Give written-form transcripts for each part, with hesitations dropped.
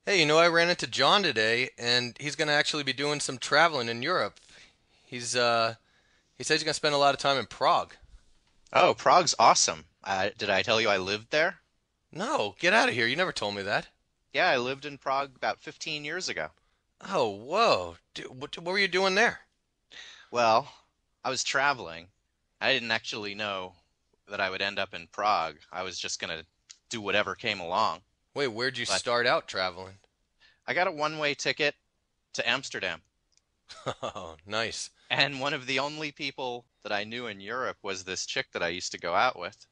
Hey, I ran into John today, and he's going to actually be doing some traveling in Europe. He says he's going to spend a lot of time in Prague. Oh, Prague's awesome. Did I tell you I lived there? No, get out of here. You never told me that. Yeah, I lived in Prague about 15 years ago. Oh, whoa. What were you doing there? Well, I was traveling. I didn't actually know that I would end up in Prague. I was just gonna do whatever came along. Wait, where'd you But start out traveling? I got a one-way ticket to Amsterdam. Oh, nice. And one of the only people that I knew in Europe was this chick that I used to go out with.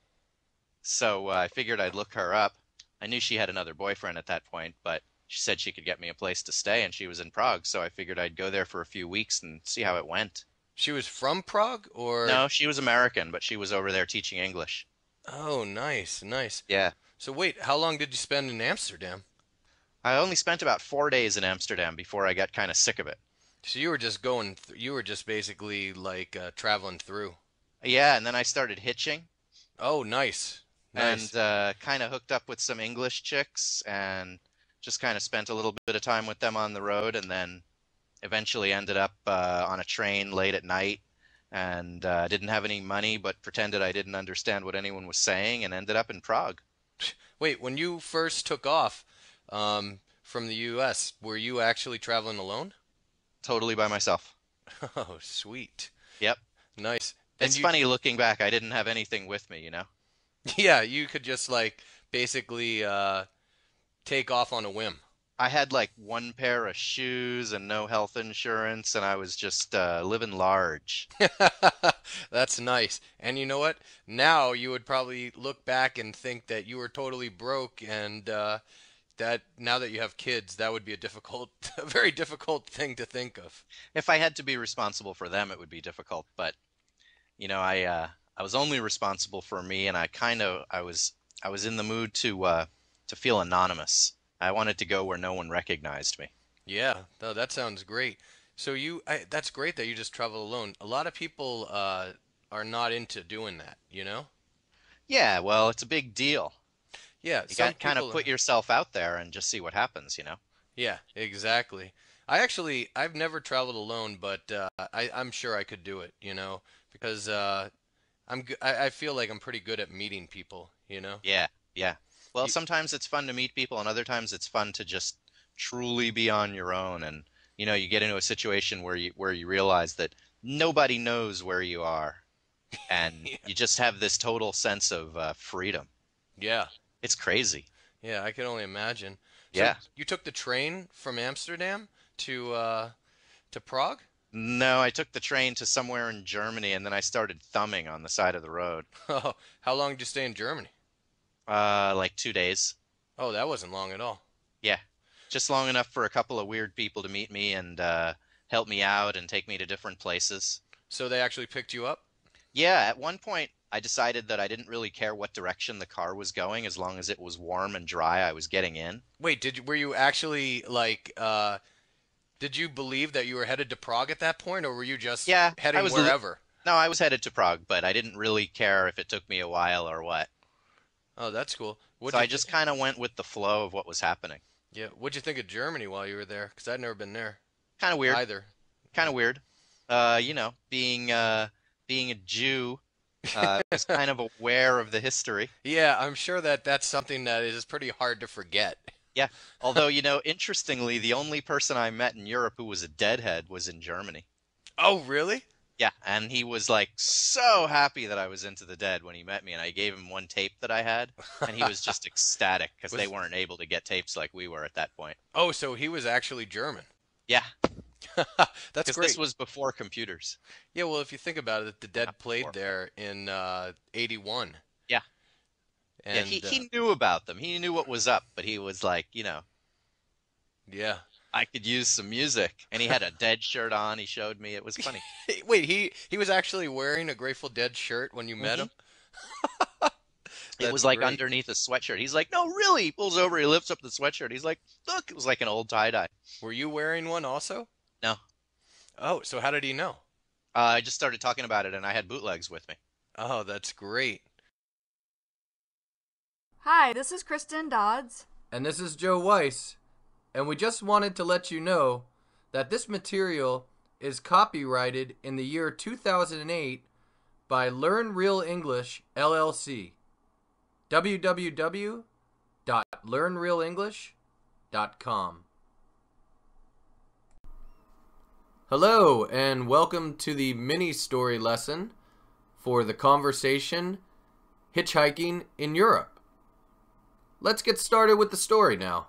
So I figured I'd look her up. I knew she had another boyfriend at that point, but she said she could get me a place to stay, and she was in Prague, so I figured I'd go there for a few weeks and see how it went. She was from Prague, or? No, she was American, but she was over there teaching English. Oh, nice, nice. Yeah. So wait, how long did you spend in Amsterdam? I only spent about 4 days in Amsterdam before I got kind of sick of it. So you were just basically like traveling through. Yeah, and then I started hitching Oh, nice, and nice. kind of hooked up with some English chicks and just kind of spent a little bit of time with them on the road and then eventually ended up on a train late at night and didn't have any money but pretended I didn't understand what anyone was saying and ended up in Prague. Wait, when you first took off from the U.S., were you actually traveling alone? Totally by myself. Oh, sweet. Yep. Nice. And It's you, funny looking back, I didn't have anything with me, you know? yeah, you could just like basically take off on a whim. I had like one pair of shoes and no health insurance, and I was just living large. That's nice. And you know what? Now you would probably look back and think that you were totally broke, and that now that you have kids, that would be a difficult, a very difficult thing to think of. If I had to be responsible for them, it would be difficult, but I was only responsible for me, and I was in the mood to feel anonymous. I wanted to go where no one recognized me. Yeah, no, that sounds great. So that's great that you just travel alone. A lot of people are not into doing that, you know? Yeah, well, it's a big deal. Yeah, You some got kind of people. put yourself out there and just see what happens, you know? Yeah, exactly. I've never traveled alone, but I'm sure I could do it, because I feel like I'm pretty good at meeting people, you know? Yeah, yeah. Well, You, sometimes it's fun to meet people, and other times it's fun to just truly be on your own. And you get into a situation where you realize that nobody knows where you are, and yeah, you just have this total sense of freedom. yeah, It's crazy. yeah, I can only imagine. So Yeah. you took the train from Amsterdam to Prague? No, I took the train to somewhere in Germany, and then I started thumbing on the side of the road. Oh, how long did you stay in Germany? Like 2 days. Oh, that wasn't long at all. Yeah, just long enough for a couple of weird people to meet me and help me out and take me to different places. So they actually picked you up? Yeah, at one point I decided that I didn't really care what direction the car was going as long as it was warm and dry, I was getting in. Wait, were you actually like did you believe that you were headed to Prague at that point, or were you just Yeah, heading wherever? no, I was headed to Prague, but I didn't really care if it took me a while or what. Oh, that's cool. So I just kind of went with the flow of what was happening. Yeah, what'd you think of Germany while you were there? Because I'd never been there Kind of weird, either. kind of weird. Being a Jew, was kind of aware of the history. Yeah, I'm sure that that's something that is pretty hard to forget. Yeah. Although, interestingly, the only person I met in Europe who was a deadhead was in Germany. Oh, really? Yeah, and he was like so happy that I was into the Dead when he met me, and I gave him one tape that I had, and he was just ecstatic because they Was weren't able to get tapes like we were at that point. Oh, so he was actually German. Yeah, That's because this great. was before computers. Yeah, well, if you think about it, the Well, not Dead played before, but there in '81, yeah, yeah. He and he knew about them. He knew what was up, but he was like, yeah. I could use some music, and he had a Dead shirt on. He showed me. It was funny. Wait, he was actually wearing a Grateful Dead shirt when you met hmm him? It That's was like great. underneath a sweatshirt. He's like, no, really. He pulls over. He lifts up the sweatshirt. He's like, look, it was like an old tie dye. Were you wearing one also? No, Oh, so how did he know? I just started talking about it, and I had bootlegs with me. Oh, that's great. Hi, this is Kristen Dodds. And this is Joe Weiss. and we just wanted to let you know that this material is copyrighted in the year 2008 by Learn Real English LLC. www.learnrealenglish.com. Hello, and welcome to the mini story lesson for the conversation Hitchhiking in Europe. Let's get started with the story now.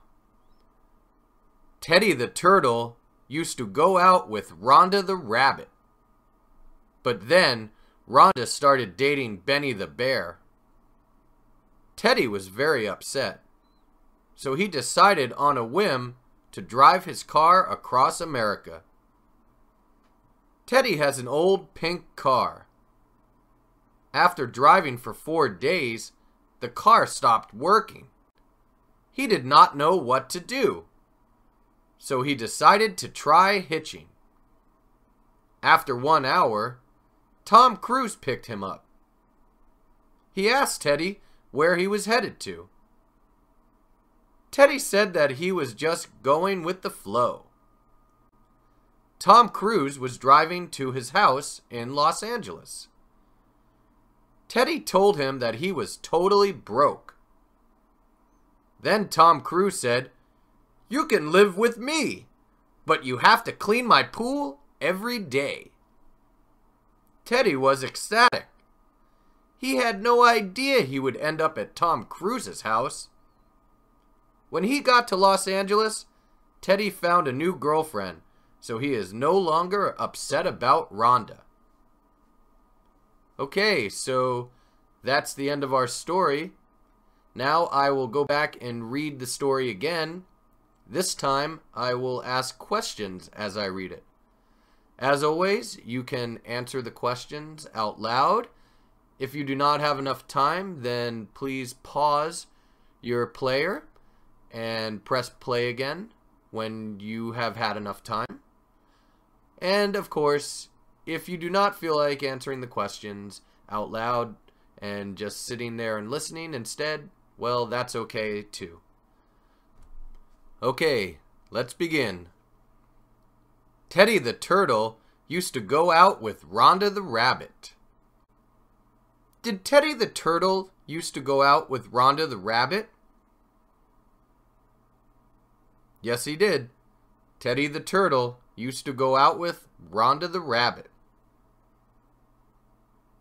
Teddy the turtle used to go out with Rhonda the rabbit. But then Rhonda started dating Benny the bear. Teddy was very upset, so he decided on a whim to drive his car across America. Teddy has an old pink car. After driving for 4 days, the car stopped working. He did not know what to do, so he decided to try hitching. After 1 hour, Tom Cruise picked him up. He asked Teddy where he was headed to. Teddy said that he was just going with the flow. Tom Cruise was driving to his house in Los Angeles. Teddy told him that he was totally broke. Then Tom Cruise said, "You can live with me, but you have to clean my pool every day." Teddy was ecstatic. He had no idea he would end up at Tom Cruise's house. When he got to Los Angeles, Teddy found a new girlfriend, so he is no longer upset about Rhonda. Okay, so that's the end of our story. Now I will go back and read the story again. This time I will ask questions as I read it. As always, you can answer the questions out loud. If you do not have enough time, then please pause your player and press play again when you have had enough time. And of course, if you do not feel like answering the questions out loud and just sitting there and listening instead, well, that's okay too. Okay, let's begin. Teddy the turtle used to go out with Rhonda the rabbit. Did Teddy the turtle used to go out with Rhonda the rabbit? Yes, he did. Teddy the turtle used to go out with Rhonda the rabbit.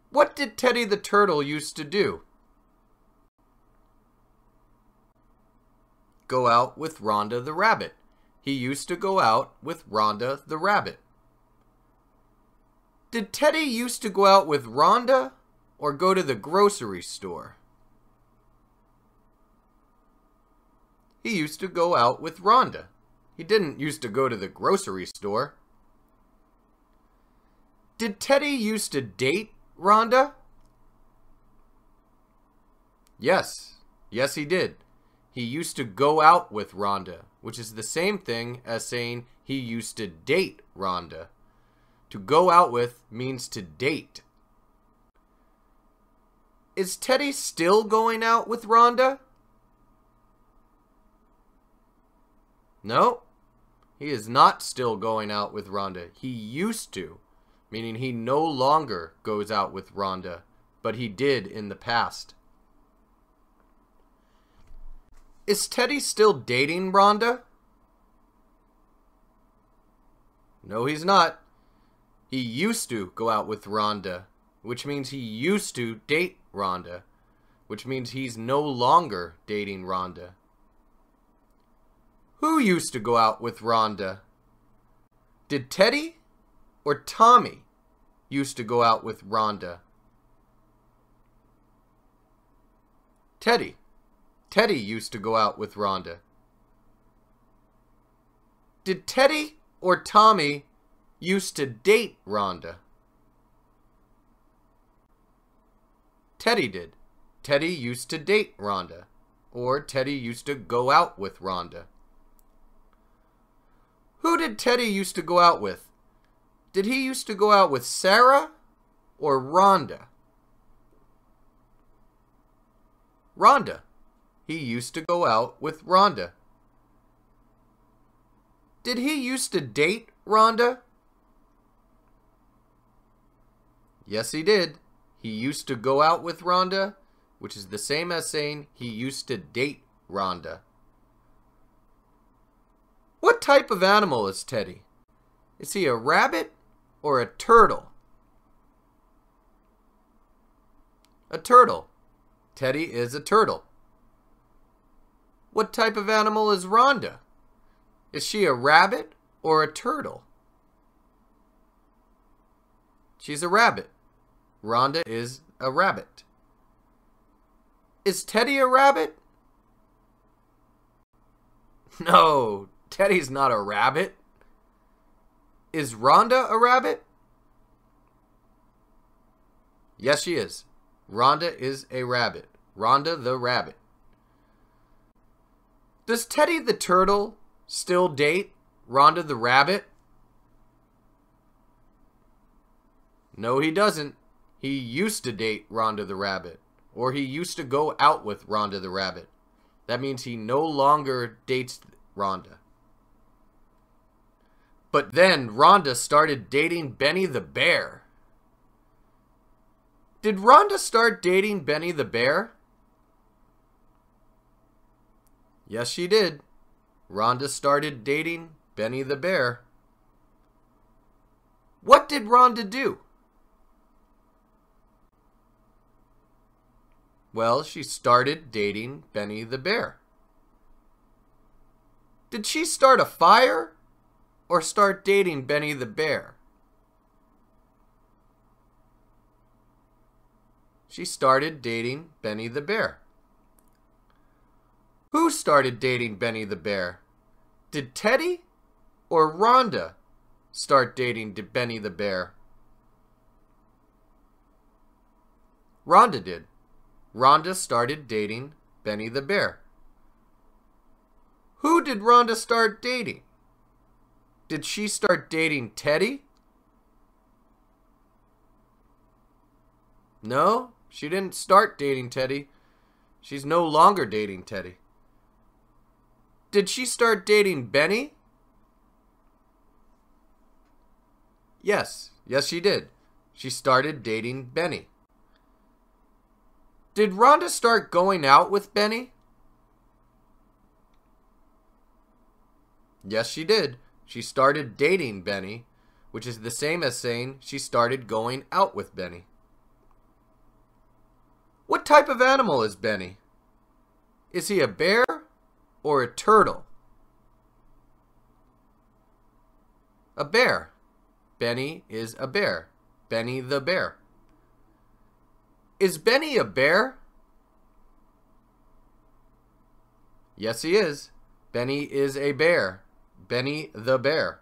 What did Teddy the turtle used to do? Go out with Rhonda the rabbit. He used to go out with Rhonda the rabbit. Did Teddy used to go out with Rhonda or go to the grocery store? He used to go out with Rhonda. He didn't used to go to the grocery store. Did Teddy used to date Rhonda? Yes. Yes, he did. He used to go out with Rhonda, which is the same thing as saying he used to date Rhonda. To go out with means to date. Is Teddy still going out with Rhonda? No, he is not still going out with Rhonda. He used to, meaning he no longer goes out with Rhonda, but he did in the past. Is Teddy still dating Rhonda? No, he's not. He used to go out with Rhonda, which means he used to date Rhonda, which means he's no longer dating Rhonda. Who used to go out with Rhonda? Did Teddy or Tommy used to go out with Rhonda? Teddy. Teddy used to go out with Rhonda. Did Teddy or Tommy used to date Rhonda? Teddy did. Teddy used to date Rhonda, or Teddy used to go out with Rhonda. Who did Teddy used to go out with? Did he used to go out with Sarah or Rhonda? Rhonda. He used to go out with Rhonda. Did he used to date Rhonda? Yes, he did. He used to go out with Rhonda, which is the same as saying he used to date Rhonda. What type of animal is Teddy? Is he a rabbit or a turtle? A turtle. Teddy is a turtle. What type of animal is Rhonda? Is she a rabbit or a turtle? She's a rabbit. Rhonda is a rabbit. Is Teddy a rabbit? No, Teddy's not a rabbit. Is Rhonda a rabbit? Yes, she is. Rhonda is a rabbit. Rhonda the rabbit. Does Teddy the turtle still date Rhonda the rabbit? No, he doesn't. He used to date Rhonda the rabbit, or he used to go out with Rhonda the rabbit. That means he no longer dates Rhonda. But then Rhonda started dating Benny the bear. Did Rhonda start dating Benny the bear? Yes, she did. Rhonda started dating Benny the bear. What did Rhonda do? Well, she started dating Benny the bear. Did she start a fire or start dating Benny the bear? She started dating Benny the bear. Who started dating Benny the bear? Did Teddy or Rhonda start dating Benny the bear? Rhonda did. Rhonda started dating Benny the bear. Who did Rhonda start dating? Did she start dating Teddy? No, she didn't start dating Teddy. She's no longer dating Teddy. Did she start dating Benny? Yes, she did. She started dating Benny. Did Rhonda start going out with Benny? Yes, she did. She started dating Benny, which is the same as saying she started going out with Benny. What type of animal is Benny? Is he a bear or a turtle? A bear. Benny is a bear. Benny the bear. Is Benny a bear? Yes, he is. Benny is a bear. Benny the bear.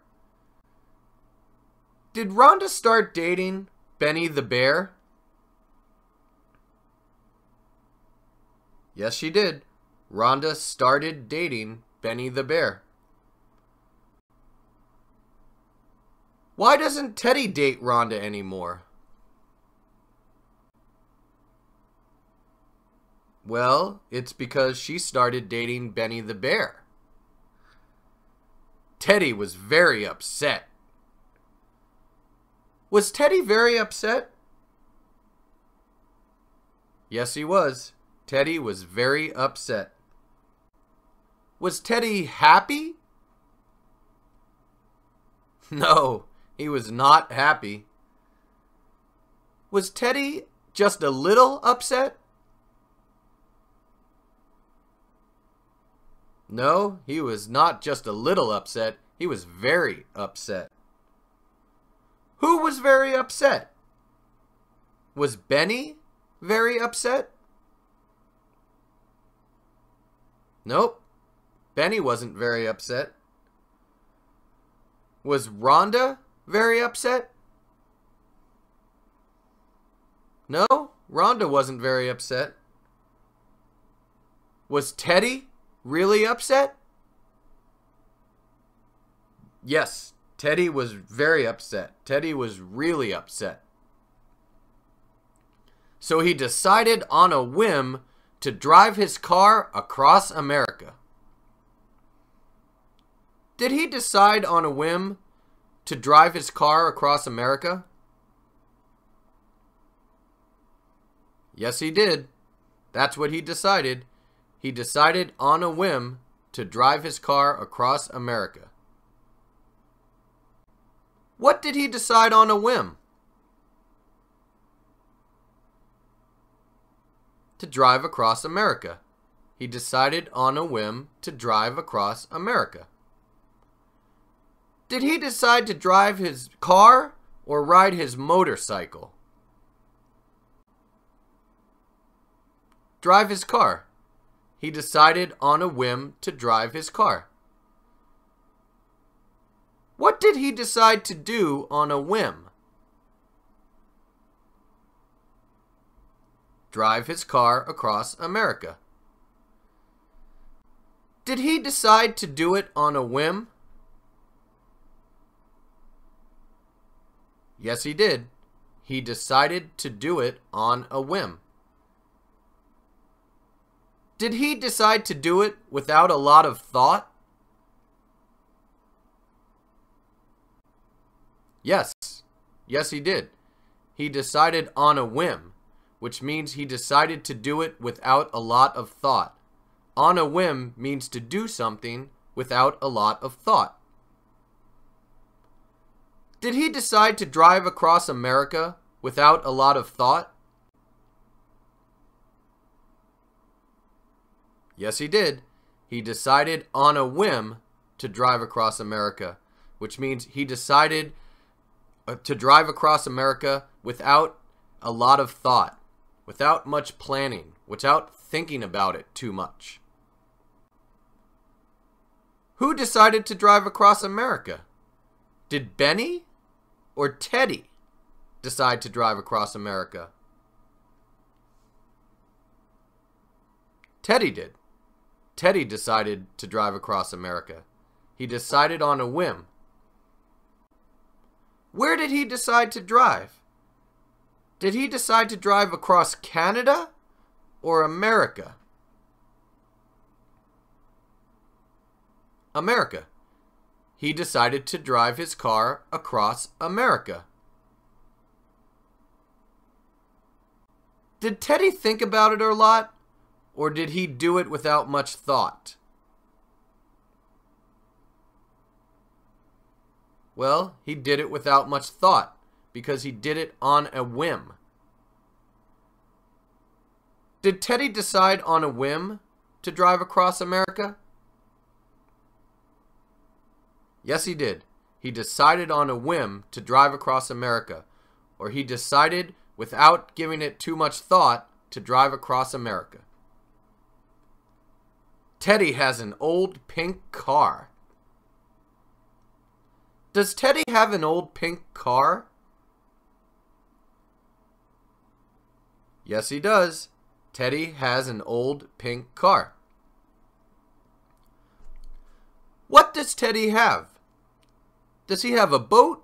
Did Rhonda start dating Benny the bear? Yes, she did. Rhonda started dating Benny the bear. Why doesn't Teddy date Rhonda anymore? Well, it's because she started dating Benny the bear. Teddy was very upset. Was Teddy very upset? Yes, he was. Teddy was very upset. Was Teddy happy? No, he was not happy. Was Teddy just a little upset? No, he was not just a little upset. He was very upset. Who was very upset? Was Benny very upset? Nope. Benny wasn't very upset. Was Rhonda very upset? No, Rhonda wasn't very upset. Was Teddy really upset? Yes, Teddy was very upset. Teddy was really upset. So he decided on a whim to drive his car across America. Did he decide on a whim to drive his car across America? Yes, he did. That's what he decided. He decided on a whim to drive his car across America. What did he decide on a whim? To drive across America. He decided on a whim to drive across America. Did he decide to drive his car or ride his motorcycle? Drive his car. He decided on a whim to drive his car. What did he decide to do on a whim? Drive his car across America. Did he decide to do it on a whim? Yes, he did. He decided to do it on a whim. Did he decide to do it without a lot of thought? Yes. Yes, he did. He decided on a whim, which means he decided to do it without a lot of thought. On a whim means to do something without a lot of thought. Did he decide to drive across America without a lot of thought? Yes, he did. He decided on a whim to drive across America, which means he decided to drive across America without a lot of thought, without much planning, without thinking about it too much. Who decided to drive across America? Did Benny or Teddy decide to drive across America? Teddy did. Teddy decided to drive across America. He decided on a whim. Where did he decide to drive? Did he decide to drive across Canada or America? America. He decided to drive his car across America. Did Teddy think about it a lot, or did he do it without much thought? Well, he did it without much thought, because he did it on a whim. Did Teddy decide on a whim to drive across America? Yes, he did. He decided on a whim to drive across America, or he decided without giving it too much thought to drive across America. Teddy has an old pink car. Does Teddy have an old pink car? Yes, he does. Teddy has an old pink car. What does Teddy have? Does he have a boat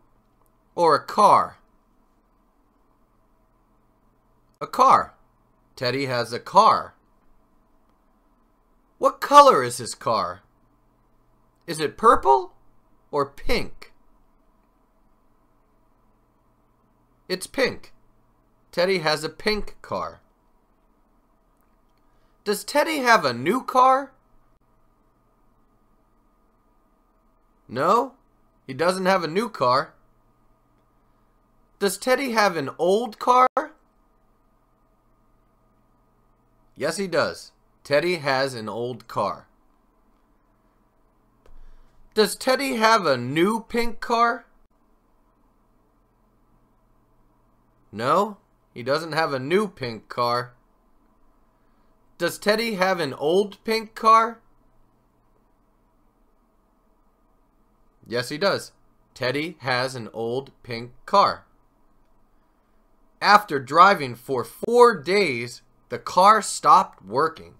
or a car? A car. Teddy has a car. What color is his car? Is it purple or pink? It's pink. Teddy has a pink car. Does Teddy have a new car? No, he doesn't have a new car. Does Teddy have an old car? Yes, he does. Teddy has an old car. Does Teddy have a new pink car? No, he doesn't have a new pink car. Does Teddy have an old pink car? Yes, he does. Teddy has an old pink car. After driving for 4 days, the car stopped working.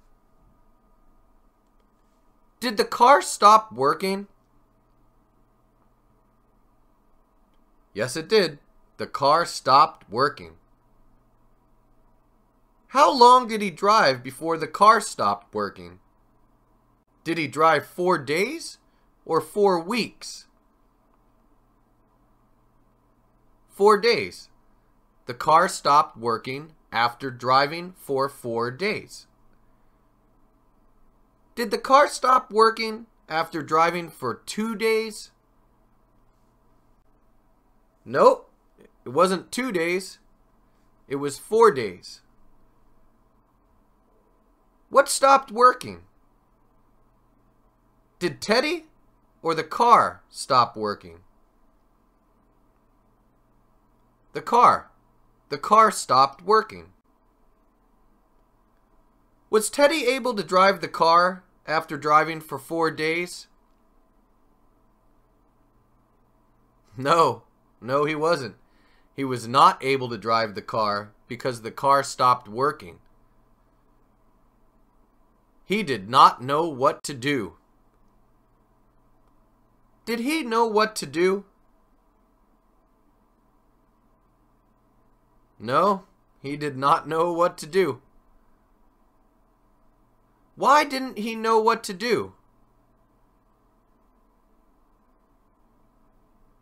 Did the car stop working? Yes, it did. The car stopped working. How long did he drive before the car stopped working? Did he drive 4 days or 4 weeks? 4 days. The car stopped working after driving for 4 days. Did the car stop working after driving for 2 days? Nope, it wasn't 2 days. It was 4 days. What stopped working? Did Teddy or the car stop working? The car. The car stopped working. Was Teddy able to drive the car after driving for 4 days? No, he wasn't. He was not able to drive the car because the car stopped working. He did not know what to do. Did he know what to do? No, he did not know what to do. Why didn't he know what to do?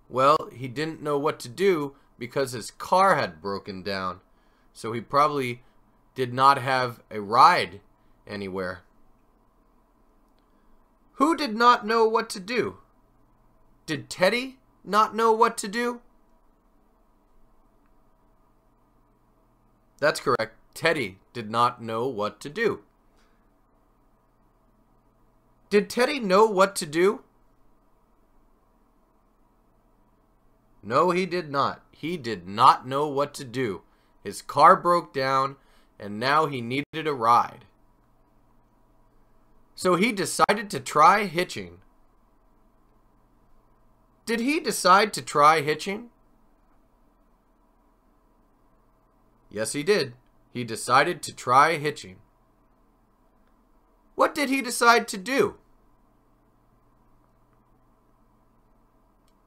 Well, he didn't know what to do because his car had broken down, so he probably did not have a ride anywhere. Who did not know what to do? Did Teddy not know what to do? That's correct. Teddy did not know what to do. Did Teddy know what to do? No, he did not. He did not know what to do. His car broke down, and now he needed a ride. So he decided to try hitching. Did he decide to try hitching? Yes, he did. He decided to try hitching. What did he decide to do?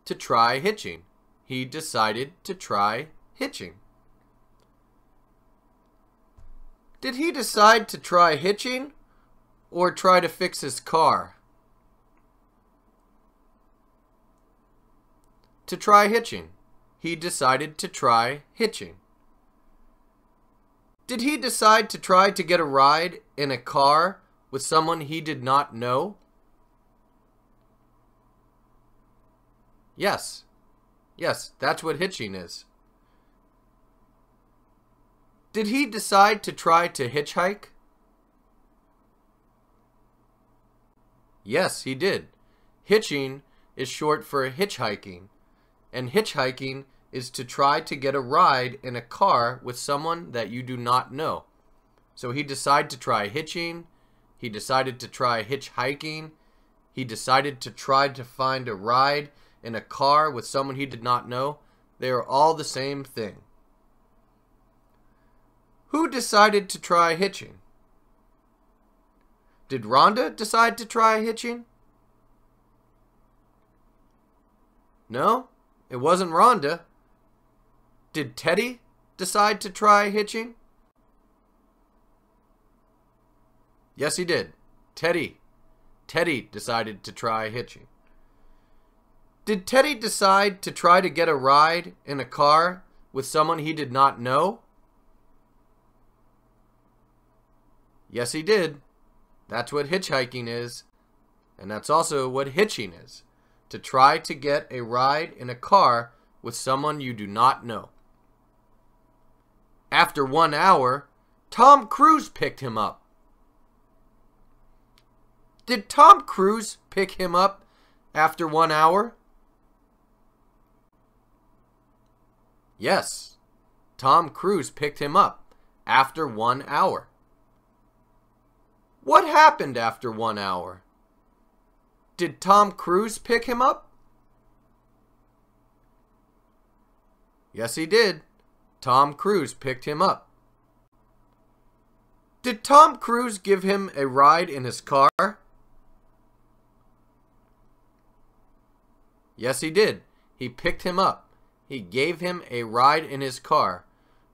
To try hitching. He decided to try hitching. Did he decide to try hitching or try to fix his car? To try hitching. He decided to try hitching. Did he decide to try to get a ride in a car with someone he did not know? Yes. Yes, that's what hitching is. Did he decide to try to hitchhike? Yes, he did. Hitching is short for hitchhiking, and hitchhiking is to try to get a ride in a car with someone that you do not know. So he decided to try hitching, he decided to try hitchhiking, he decided to try to find a ride in a car with someone he did not know. They are all the same thing. Who decided to try hitching? Did Rhonda decide to try hitching? No, it wasn't Rhonda. Did Teddy decide to try hitching? Yes, he did. Teddy decided to try hitching. Did Teddy decide to try to get a ride in a car with someone he did not know? Yes, he did. That's what hitchhiking is, and that's also what hitching is. To try to get a ride in a car with someone you do not know. After 1 hour, Tom Cruise picked him up. Did Tom Cruise pick him up after 1 hour? Yes, Tom Cruise picked him up after 1 hour. What happened after 1 hour? Did Tom Cruise pick him up? Yes, he did. Tom Cruise picked him up. Did Tom Cruise give him a ride in his car? Yes, he did. He picked him up. He gave him a ride in his car.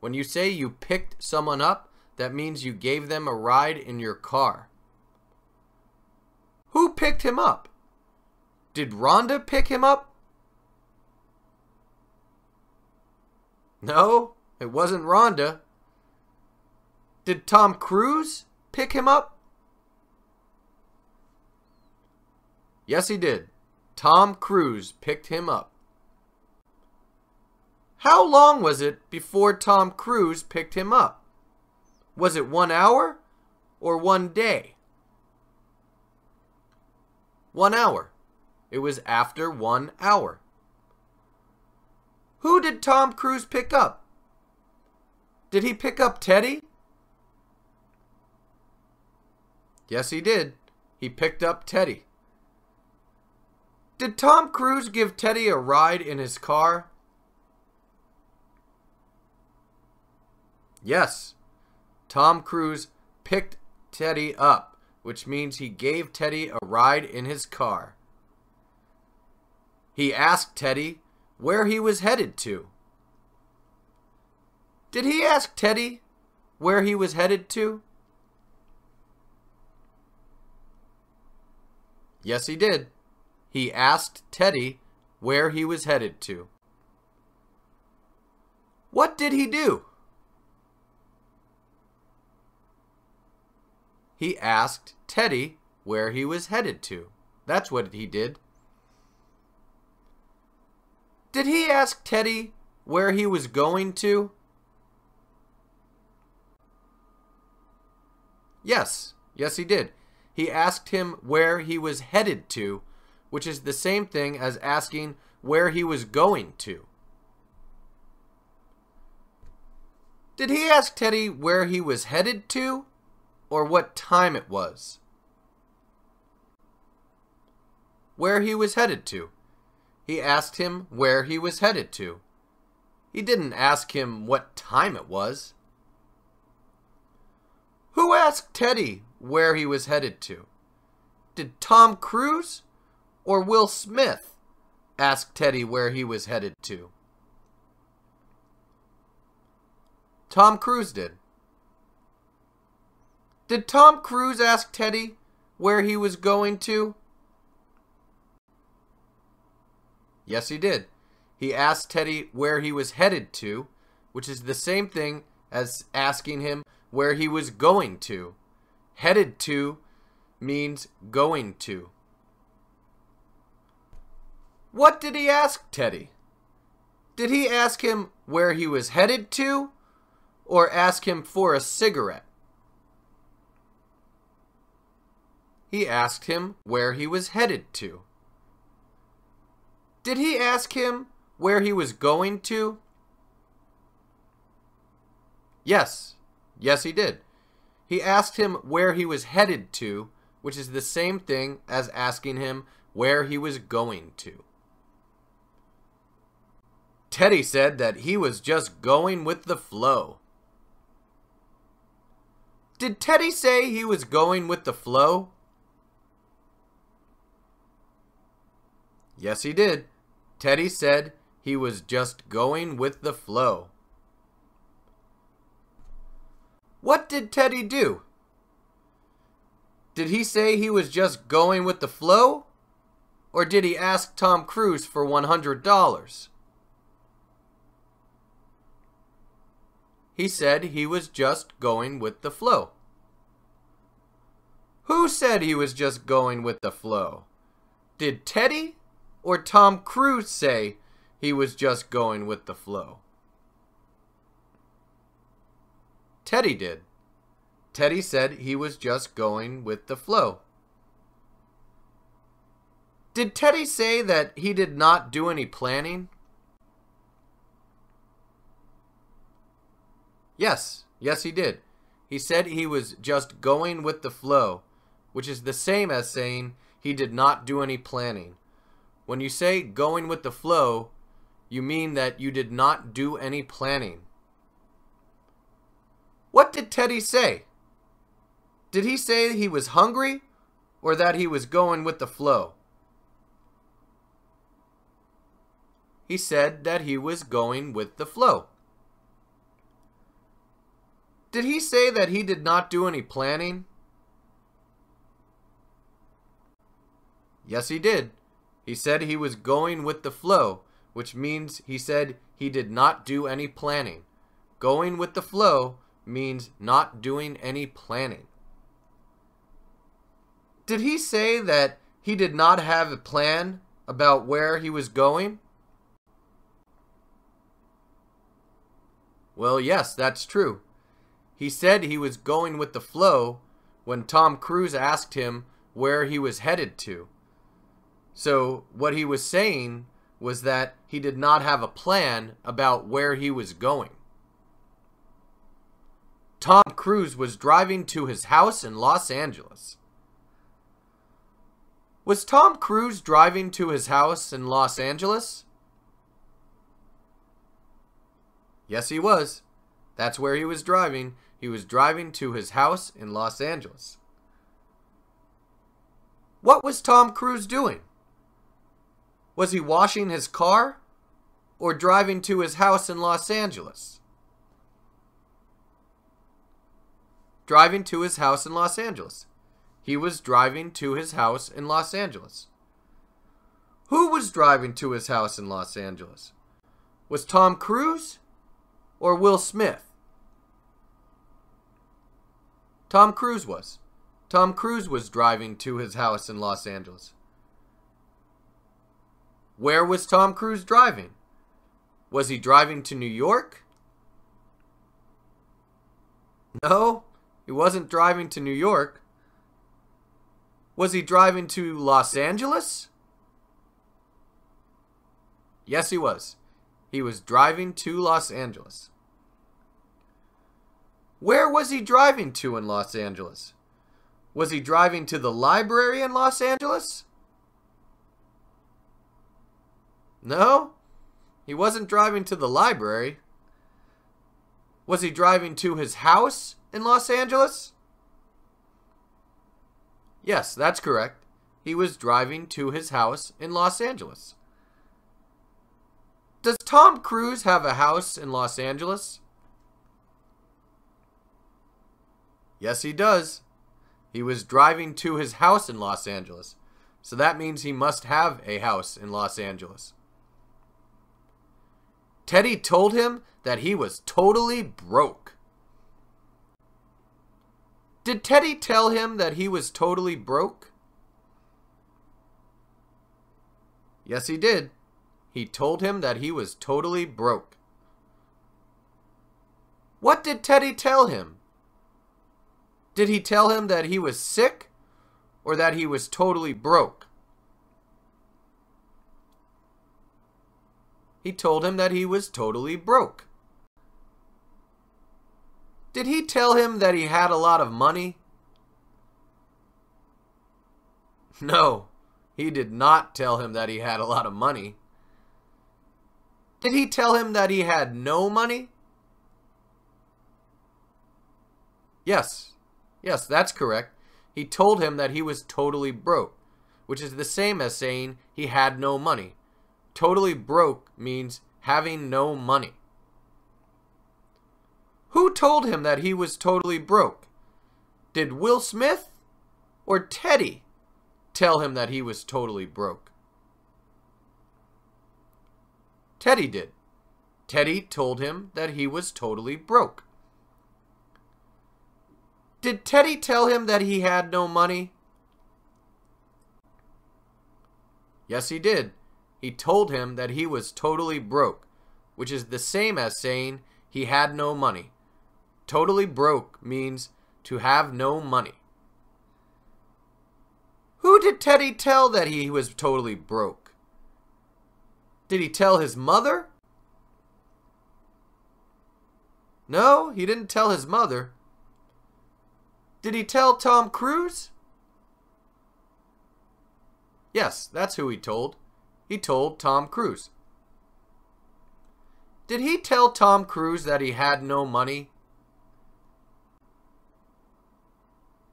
When you say you picked someone up, that means you gave them a ride in your car. Who picked him up? Did Rhonda pick him up? No, it wasn't Rhonda. Did Tom Cruise pick him up? Yes, he did. Tom Cruise picked him up. How long was it before Tom Cruise picked him up? Was it 1 hour or 1 day? 1 hour. It was after 1 hour. Who did Tom Cruise pick up? Did he pick up Teddy? Yes, he did. He picked up Teddy. Did Tom Cruise give Teddy a ride in his car? Yes. Tom Cruise picked Teddy up, which means he gave Teddy a ride in his car. He asked Teddy where he was headed to. Did he ask Teddy where he was headed to? Yes, he did. He asked Teddy where he was headed to. What did he do? He asked Teddy where he was headed to. That's what he did. Did he ask Teddy where he was going to? Yes. Yes, he did. He asked him where he was headed to, which is the same thing as asking where he was going to. Did he ask Teddy where he was headed to, or what time it was? Where he was headed to. He asked him where he was headed to. He didn't ask him what time it was. Who asked Teddy where he was headed to? Did Tom Cruise or Will Smith ask Teddy where he was headed to? Tom Cruise did. Did Tom Cruise ask Teddy where he was going to? Yes, he did. He asked Teddy where he was headed to, which is the same thing as asking him where he was going to. Headed to means going to. What did he ask Teddy? Did he ask him where he was headed to, or ask him for a cigarette? He asked him where he was headed to. Did he ask him where he was going to? Yes. Yes, he did. He asked him where he was headed to, which is the same thing as asking him where he was going to. Teddy said that he was just going with the flow. Did Teddy say he was going with the flow? Yes, he did. Teddy said he was just going with the flow. What did Teddy do? Did he say he was just going with the flow? Or did he ask Tom Cruise for $100? He said he was just going with the flow. Who said he was just going with the flow? Did Teddy or Tom Cruise say he was just going with the flow? Teddy did. Teddy said he was just going with the flow. Did Teddy say that he did not do any planning? Yes. Yes, he did. He said he was just going with the flow, which is the same as saying he did not do any planning. When you say going with the flow, you mean that you did not do any planning. What did Teddy say? Did he say he was hungry or that he was going with the flow? He said that he was going with the flow. Did he say that he did not do any planning? Yes, he did. He said he was going with the flow, which means he said he did not do any planning. Going with the flow means not doing any planning. Did he say that he did not have a plan about where he was going? Well, yes, that's true. He said he was going with the flow when Tom Cruise asked him where he was headed to. So what he was saying was that he did not have a plan about where he was going. Tom Cruise was driving to his house in Los Angeles. Was Tom Cruise driving to his house in Los Angeles? Yes, he was. That's where he was driving. He was driving to his house in Los Angeles. What was Tom Cruise doing? Was he washing his car or driving to his house in Los Angeles? Driving to his house in Los Angeles. He was driving to his house in Los Angeles. Who was driving to his house in Los Angeles? Was Tom Cruise or Will Smith? Tom Cruise was. Tom Cruise was driving to his house in Los Angeles. Where was Tom Cruise driving? Was he driving to New York? No, he wasn't driving to New York. Was he driving to Los Angeles? Yes, he was. He was driving to Los Angeles. Where was he driving to in Los Angeles? Was he driving to the library in Los Angeles? No, he wasn't driving to the library. Was he driving to his house in Los Angeles? Yes, that's correct. He was driving to his house in Los Angeles. Does Tom Cruise have a house in Los Angeles? Yes, he does. He was driving to his house in Los Angeles. So that means he must have a house in Los Angeles. Teddy told him that he was totally broke. Did Teddy tell him that he was totally broke? Yes, he did. He told him that he was totally broke. What did Teddy tell him? Did he tell him that he was sick or that he was totally broke? He told him that he was totally broke. Did he tell him that he had a lot of money? No, he did not tell him that he had a lot of money. Did he tell him that he had no money? Yes, that's correct. He told him that he was totally broke, which is the same as saying he had no money. Totally broke means having no money. Who told him that he was totally broke? Did Will Smith or Teddy tell him that he was totally broke? Teddy did. Teddy told him that he was totally broke. Did Teddy tell him that he had no money? Yes, he did. He told him that he was totally broke, which is the same as saying he had no money. Totally broke means to have no money. Who did Teddy tell that he was totally broke? Did he tell his mother? No, he didn't tell his mother. Did he tell Tom Cruise? Yes, that's who he told. He told Tom Cruise. Did he tell Tom Cruise that he had no money?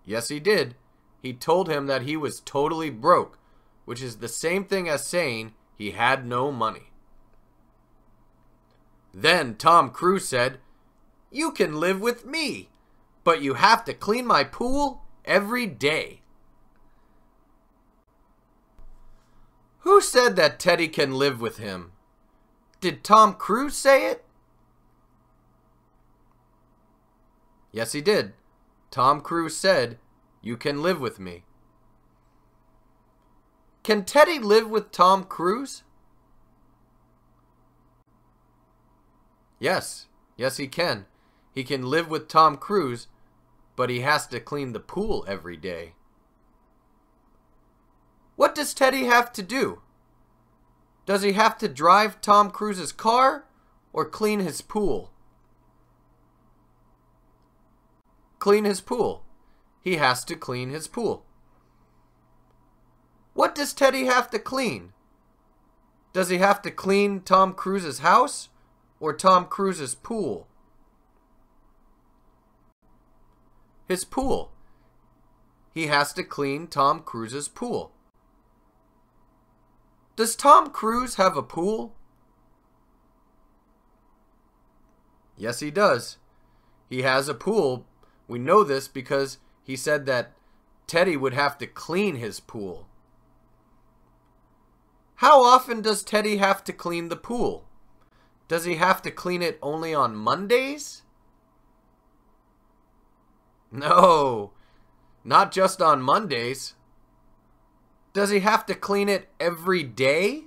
Yes, he did. He told him that he was totally broke, which is the same thing as saying he had no money. Then Tom Cruise said, "You can live with me, but you have to clean my pool every day." Who said that Teddy can live with him? Did Tom Cruise say it? Yes, he did. Tom Cruise said, "You can live with me." Can Teddy live with Tom Cruise? Yes. Yes, he can. He can live with Tom Cruise, but he has to clean the pool every day. What does Teddy have to do? Does he have to drive Tom Cruise's car or clean his pool? Clean his pool. He has to clean his pool. What does Teddy have to clean? Does he have to clean Tom Cruise's house or Tom Cruise's pool? His pool. He has to clean Tom Cruise's pool. Does Tom Cruise have a pool? Yes, he does. He has a pool. We know this because he said that Teddy would have to clean his pool. How often does Teddy have to clean the pool? Does he have to clean it only on Mondays? No, not just on Mondays. Does he have to clean it every day?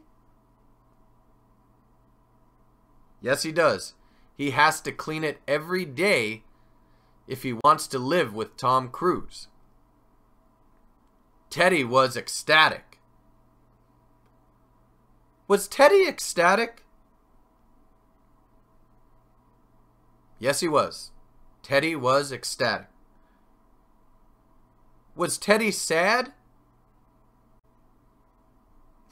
Yes, he does. He has to clean it every day if he wants to live with Tom Cruise. Teddy was ecstatic. Was Teddy ecstatic? Yes, he was. Teddy was ecstatic. Was Teddy sad?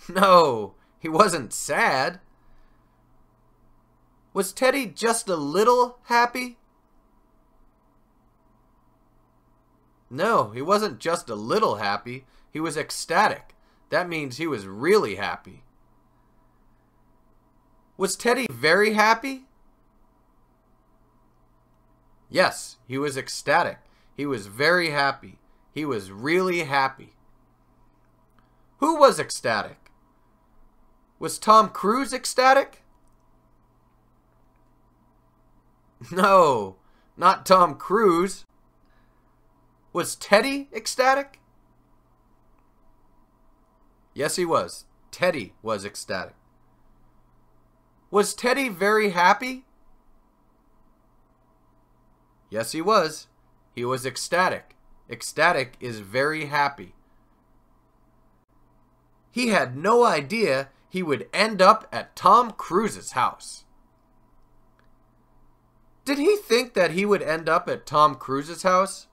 No, he wasn't sad. Was Teddy just a little happy? No, he wasn't just a little happy. He was ecstatic. That means he was really happy. Was Teddy very happy? Yes, he was ecstatic. He was very happy. He was really happy. Who was ecstatic? Was Tom Cruise ecstatic? No, not Tom Cruise. Was Teddy ecstatic? Yes, he was. Teddy was ecstatic. Was Teddy very happy? Yes, he was. He was ecstatic. Ecstatic is very happy. He had no idea he would end up at Tom Cruise's house. Did he think that he would end up at Tom Cruise's house?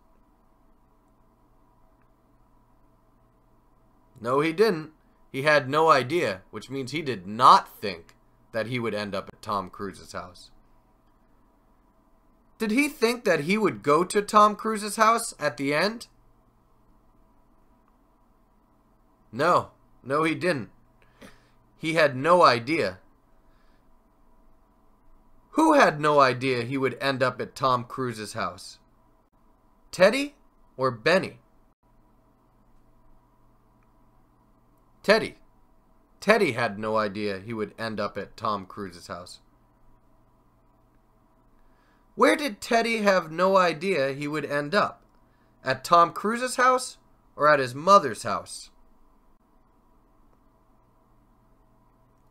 No, he didn't. He had no idea, which means he did not think that he would end up at Tom Cruise's house. Did he think that he would go to Tom Cruise's house at the end? No, he didn't. He had no idea. Who had no idea he would end up at Tom Cruise's house? Teddy or Benny? Teddy. Teddy had no idea he would end up at Tom Cruise's house. Where did Teddy have no idea he would end up? At Tom Cruise's house or at his mother's house?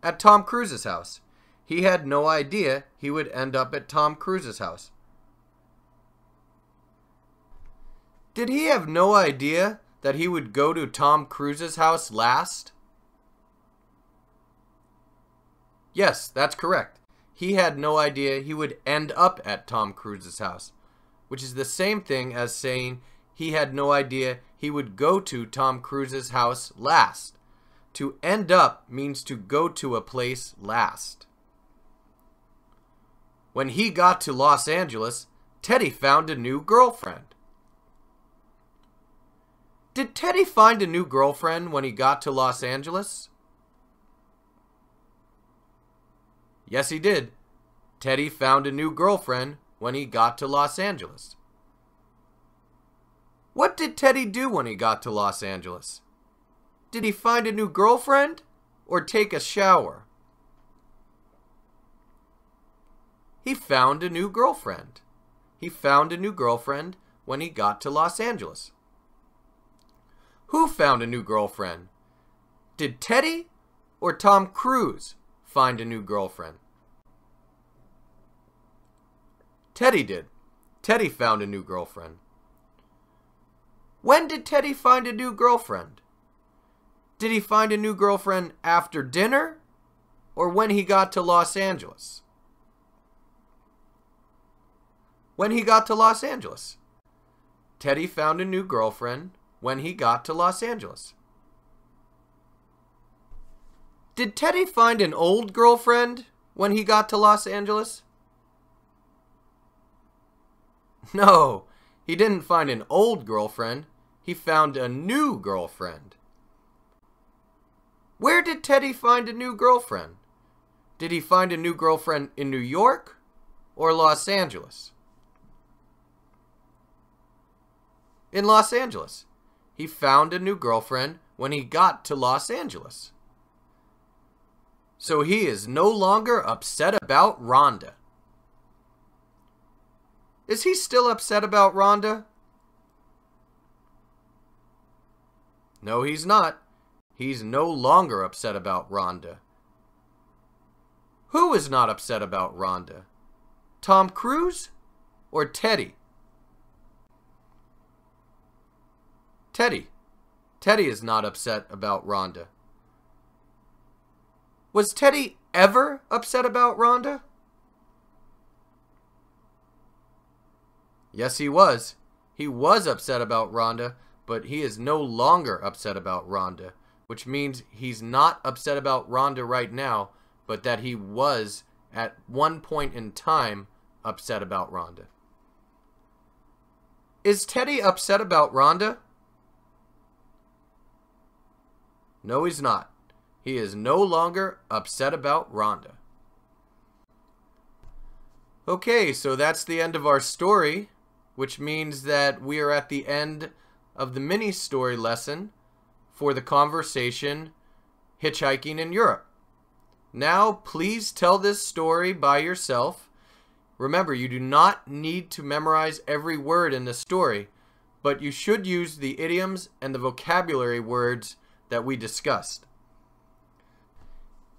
At Tom Cruise's house. He had no idea he would end up at Tom Cruise's house. Did he have no idea that he would go to Tom Cruise's house last? Yes, that's correct. He had no idea he would end up at Tom Cruise's house, which is the same thing as saying he had no idea he would go to Tom Cruise's house last. To end up means to go to a place last. When he got to Los Angeles, Teddy found a new girlfriend. Did Teddy find a new girlfriend when he got to Los Angeles? Yes, he did. Teddy found a new girlfriend when he got to Los Angeles. What did Teddy do when he got to Los Angeles? Did he find a new girlfriend or take a shower? He found a new girlfriend. He found a new girlfriend when he got to Los Angeles. Who found a new girlfriend? Did Teddy or Tom Cruise find a new girlfriend? Teddy did. Teddy found a new girlfriend. When did Teddy find a new girlfriend? Did he find a new girlfriend after dinner or when he got to Los Angeles? When he got to Los Angeles. Teddy found a new girlfriend when he got to Los Angeles. Did Teddy find an old girlfriend when he got to Los Angeles? No, he didn't find an old girlfriend. He found a new girlfriend. Where did Teddy find a new girlfriend? Did he find a new girlfriend in New York or Los Angeles? In Los Angeles. He found a new girlfriend when he got to Los Angeles. So he is no longer upset about Rhonda. Is he still upset about Rhonda? No, he's not. He's no longer upset about Rhonda. Who is not upset about Rhonda? Tom Cruise or Teddy? Teddy. Teddy is not upset about Rhonda. Was Teddy ever upset about Rhonda? Yes, he was. He was upset about Rhonda, but he is no longer upset about Rhonda, which means he's not upset about Rhonda right now, but that he was at one point in time upset about Rhonda. Is Teddy upset about Rhonda? No, he's not. He is no longer upset about Rhonda. Okay, so that's the end of our story, which means that we are at the end of the mini story lesson for the conversation Hitchhiking in Europe. Now, please tell this story by yourself. Remember, you do not need to memorize every word in the story, but you should use the idioms and the vocabulary words that we discussed.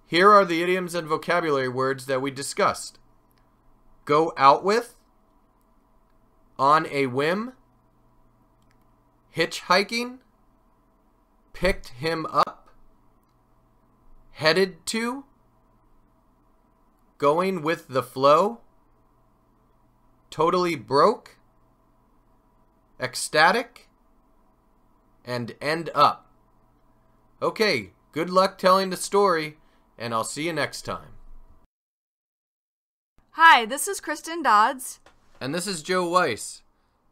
Here are the idioms and vocabulary words that we discussed. Go out with, on a whim, hitchhiking, picked him up, headed to, going with the flow, totally broke, ecstatic, and end up. Okay, good luck telling the story, and I'll see you next time. Hi, this is Kristen Dodds. And this is Joe Weiss.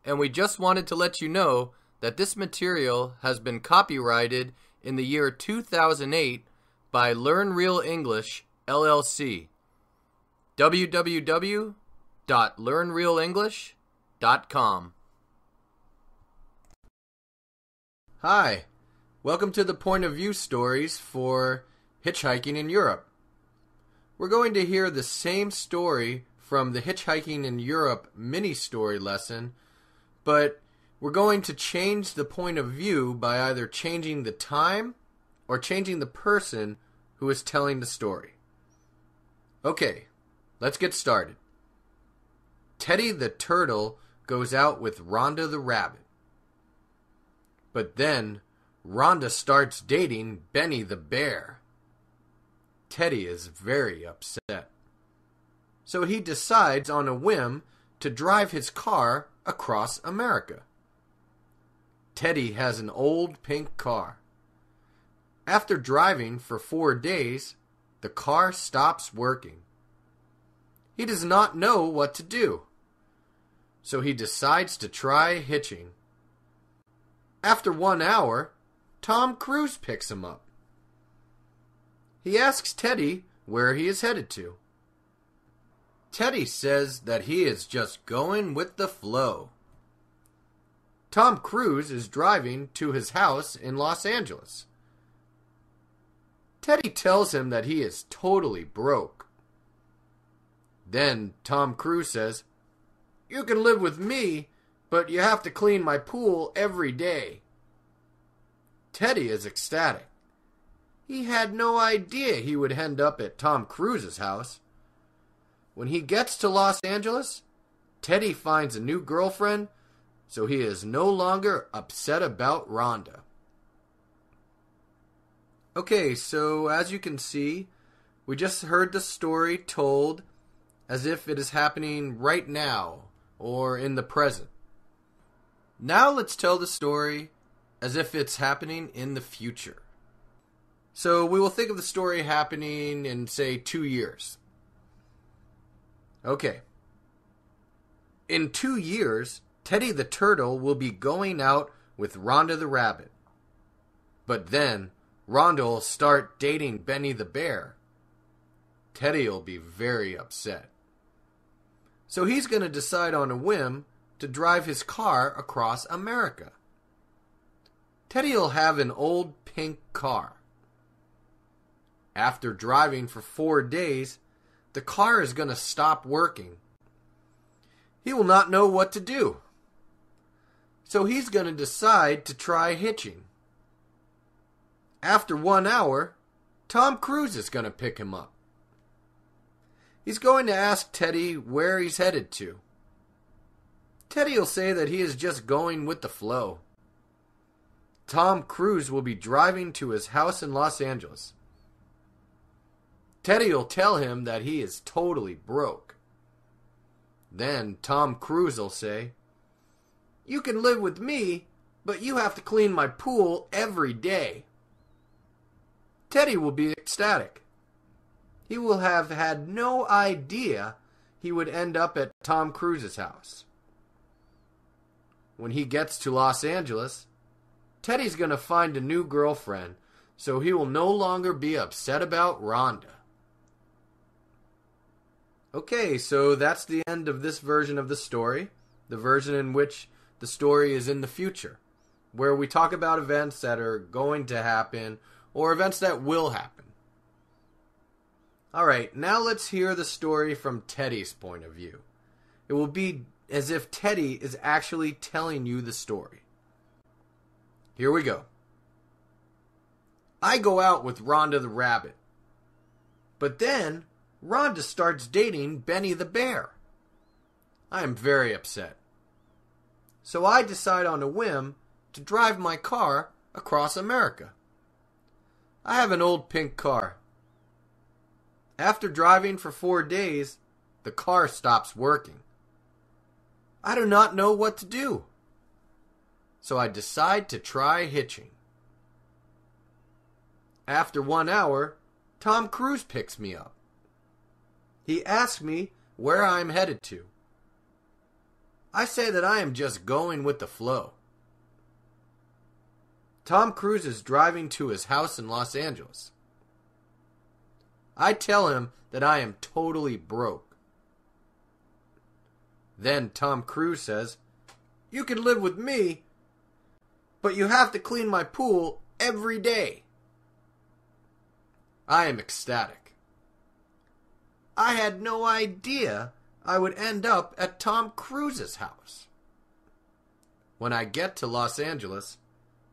And we just wanted to let you know that this material has been copyrighted in the year 2008 by Learn Real English, LLC. www.learnrealenglish.com. Hi, welcome to the Point of View stories for Hitchhiking in Europe. We're going to hear the same story from the Hitchhiking in Europe mini-story lesson, but we're going to change the point of view by either changing the time or changing the person who is telling the story. Okay, let's get started. Teddy the turtle goes out with Rhonda the rabbit. But then Rhonda starts dating Benny the bear. Teddy is very upset. So he decides on a whim to drive his car across America. Teddy has an old pink car. After driving for 4 days, the car stops working. He does not know what to do. So he decides to try hitching. After 1 hour, Tom Cruise picks him up. He asks Teddy where he is headed to. Teddy says that he is just going with the flow. Tom Cruise is driving to his house in Los Angeles. Teddy tells him that he is totally broke. Then Tom Cruise says, "You can live with me, but you have to clean my pool every day." Teddy is ecstatic. He had no idea he would end up at Tom Cruise's house. When he gets to Los Angeles, Teddy finds a new girlfriend, so he is no longer upset about Rhonda. Okay, so as you can see, we just heard the story told as if it is happening right now or in the present. Now let's tell the story as if it's happening in the future. So we will think of the story happening in, say, 2 years. Okay. In 2 years, Teddy the Turtle will be going out with Rhonda the Rabbit. But then, Rhonda will start dating Benny the Bear. Teddy will be very upset. So he's going to decide on a whim to drive his car across America. Teddy will have an old pink car. After driving for 4 days, the car is going to stop working. He will not know what to do. So he's going to decide to try hitching. After 1 hour, Tom Cruise is going to pick him up. He's going to ask Teddy where he's headed to. Teddy will say that he is just going with the flow. Tom Cruise will be driving to his house in Los Angeles. Teddy will tell him that he is totally broke. Then Tom Cruise will say, "You can live with me, but you have to clean my pool every day." Teddy will be ecstatic. He will have had no idea he would end up at Tom Cruise's house. When he gets to Los Angeles, Teddy's going to find a new girlfriend, so he will no longer be upset about Rhonda. Okay, so that's the end of this version of the story, the version in which the story is in the future, where we talk about events that are going to happen or events that will happen. Alright, now let's hear the story from Teddy's point of view. It will be as if Teddy is actually telling you the story. Here we go. I go out with Rhonda the Rabbit. But then Rhonda starts dating Benny the Bear. I am very upset. So I decide on a whim to drive my car across America. I have an old pink car. After driving for 4 days, the car stops working. I do not know what to do. So I decide to try hitching. After 1 hour, Tom Cruise picks me up. He asks me where I am headed to. I say that I am just going with the flow. Tom Cruise is driving to his house in Los Angeles. I tell him that I am totally broke. Then Tom Cruise says, "You can live with me, but you have to clean my pool every day." I am ecstatic. I had no idea I would end up at Tom Cruise's house. When I get to Los Angeles,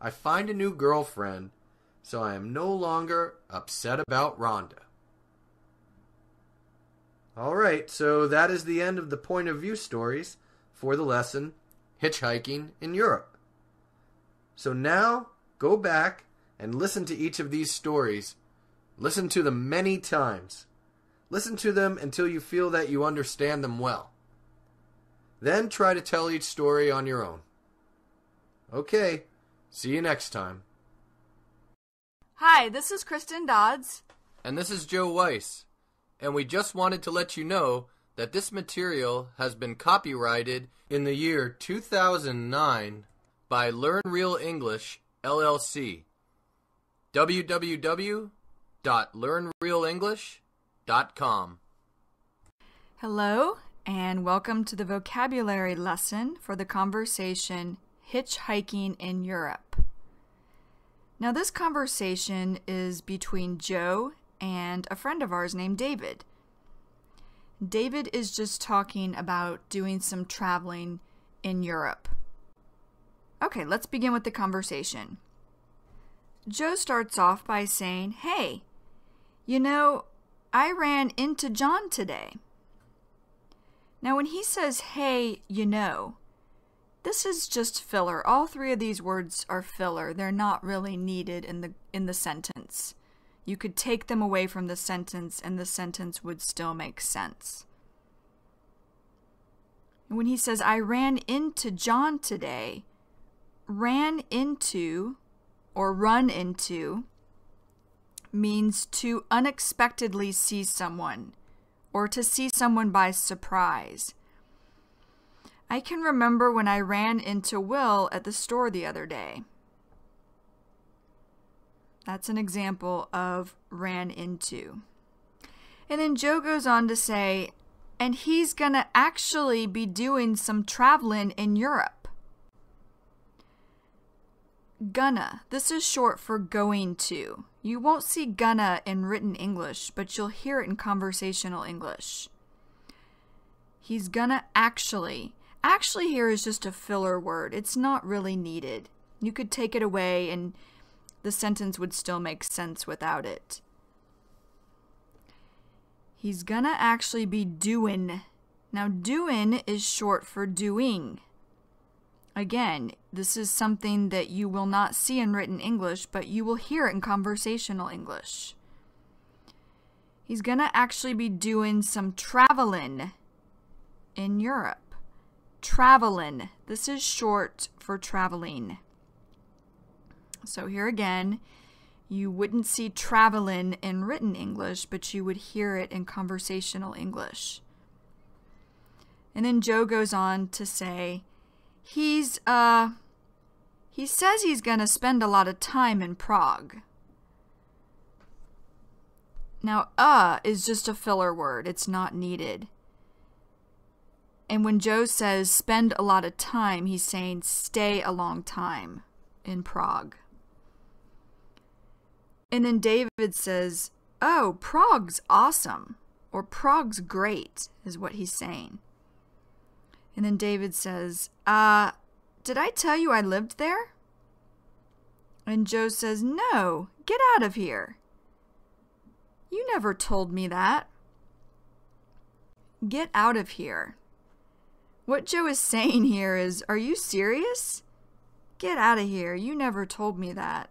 I find a new girlfriend, so I am no longer upset about Rhonda. Alright, so that is the end of the point of view stories for the lesson, Hitchhiking in Europe. So now, go back and listen to each of these stories. Listen to them many times. Listen to them until you feel that you understand them well. Then try to tell each story on your own. Okay, see you next time. Hi, this is Kristen Dodds. And this is Joe Weiss. And we just wanted to let you know that this material has been copyrighted in the year 2009 by Learn Real English, LLC. www.learnrealenglish.com. Hello, and welcome to the vocabulary lesson for the conversation Hitchhiking in Europe. Now, this conversation is between Joe and a friend of ours named David. David is just talking about doing some traveling in Europe. Okay, let's begin with the conversation. Joe starts off by saying, "Hey, you know, I ran into John today." Now, when he says, "Hey, you know," this is just filler. All three of these words are filler. They're not really needed in the sentence. You could take them away from the sentence and the sentence would still make sense. When he says, "I ran into John today," ran into or run into means to unexpectedly see someone or to see someone by surprise. I can remember when I ran into Will at the store the other day. That's an example of ran into. And then Joe goes on to say, and he's gonna actually be doing some traveling in Europe. Gonna. This is short for going to. You won't see gonna in written English, but you'll hear it in conversational English. He's gonna actually. Actually here is just a filler word. It's not really needed. You could take it away and the sentence would still make sense without it. He's gonna actually be doing. Now, doing is short for doing. Again, this is something that you will not see in written English, but you will hear it in conversational English. He's gonna actually be doing some traveling in Europe. Traveling. This is short for traveling. So here again, you wouldn't see traveling in written English, but you would hear it in conversational English. And then Joe goes on to say, he says he's going to spend a lot of time in Prague. Now, is just a filler word. It's not needed. And when Joe says spend a lot of time, he's saying stay a long time in Prague. And then David says, "Oh, Prague's awesome," or "Prague's great," is what he's saying. And then David says, "Did I tell you I lived there?" And Joe says, "No, get out of here. You never told me that." Get out of here. What Joe is saying here is, are you serious? Get out of here. You never told me that.